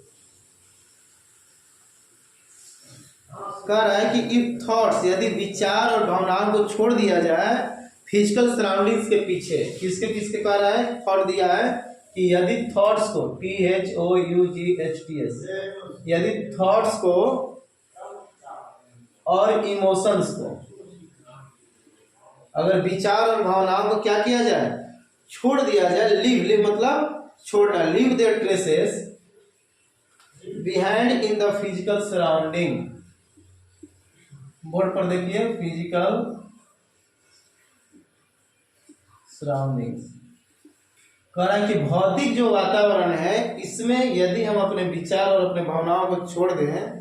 कह रहा है कि if thoughts, यदि विचार और भावनाओं को छोड़ दिया जाए फिजिकल सराउंडिंग्स के पीछे, किसके किसके कह रहा है? थॉट दिया है कि यदि थॉट्स को, THOUGHTS, यदि थॉट्स को और इमोशंस को, अगर विचार और भावनाओं को क्या किया जाए? छोड़ दिया जाए। लीव, लीव मतलब छोड़ना, leave their traces behind in the physical surrounding. Board पर देखिए, फिजिकल सराउंडिंग्स। कह रहा है कि भौतिक जो वातावरण है, इसमें यदि हम अपने विचार और अपने भावनाओं को छोड़ दें,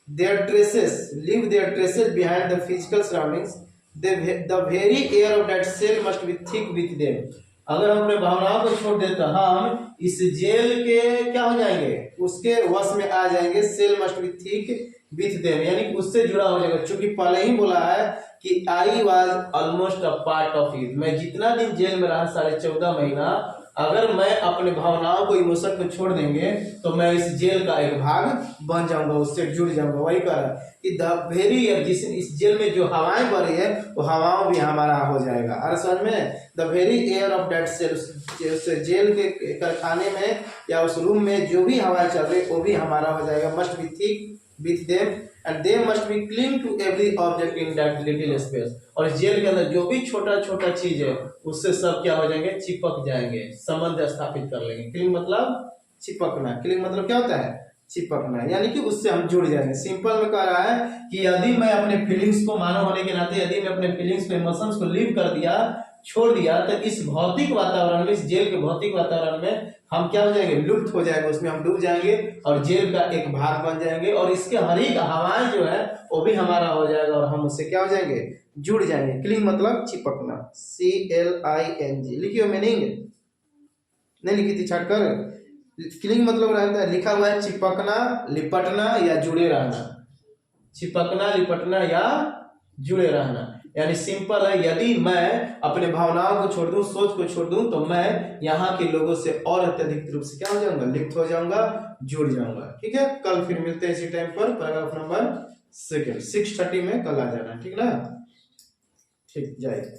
their traces, leave their traces behind the physical surroundings, the very air of that cell must be thick with them. अगर हम अपने भावनाओं को छोड़ देते, हम इस जेल के क्या हो जाएंगे? उसके वश में आ जाएंगे। Cell must be thick with them, यानी उससे जुड़ा हो जाएगा। चूंकि पहले ही बोला है कि I was almost a part of it, मैं जितना दिन जेल में रहा 14.5 महीना, अगर मैं अपने भावनाओं को, इमोशन को छोड़ देंगे, तो मैं इस जेल का एक भाग बन जाऊंगा, उससे जुड़ जाऊंगा। वही कह रहा है कि द वेरी एयर, जिस इस जेल में जो हवाएं बढ़ रही है, वो हवाओं भी हमारा हो जाएगा। अरे समझ में? The very air of that cell, उस जेल के कारखाने में या उस रूम में जो भी हवाएं चल रही, वो भी हमारा हो जाएगा। Must be thick with them and they must be cling to every object in that little space, और जेल के अंदर जो भी छोटा छोटा चीज है, उससे सब क्या हो जाएंगे? चिपक जाएंगे, संबंध स्थापित कर लेंगे। क्लिंग मतलब चिपकना, क्लिंग मतलब क्या होता है? चिपकना, यानी कि उससे हम जुड़ जाएंगे। सिंपल में कह रहा है कि यदि मैं अपने फीलिंग्स को, मानव होने के नाते यदि मैं अपने फीलिंग्स को, इमोशंस को लीव कर दिया, छोड़ दिया, तो इस भौतिक वातावरण में, इस जेल के भौतिक वातावरण में हम क्या हो जाएंगे? लुप्त हो जाएंगे, उसमें हम डूब जाएंगे और जेल का एक भाग बन जाएंगे, और इसके हर एक हवाएं जो है वो भी हमारा हो जाएगा, और हम उससे क्या हो जाएंगे? जुड़ जाएंगे। क्लिंग मतलब चिपकना, CLING। लिखियो मीनिंग, नहीं लिखी थी छाट कर। क्लिंग मतलब रहता है, लिखा हुआ है चिपकना, लिपटना या जुड़े रहना। चिपकना, लिपटना या जुड़े रहना, यानी सिंपल है, यदि मैं अपने भावनाओं को छोड़ दूं, सोच को छोड़ दूं, तो मैं यहाँ के लोगों से और अत्यधिक रूप से क्या हो जाऊंगा? लिप्त हो जाऊंगा, जुड़ जाऊंगा। ठीक है, कल फिर मिलते हैं इसी टाइम पर, पैराग्राफ नंबर 2 6:30 में कल आ जाना। ठीक ना? ठीक, जय।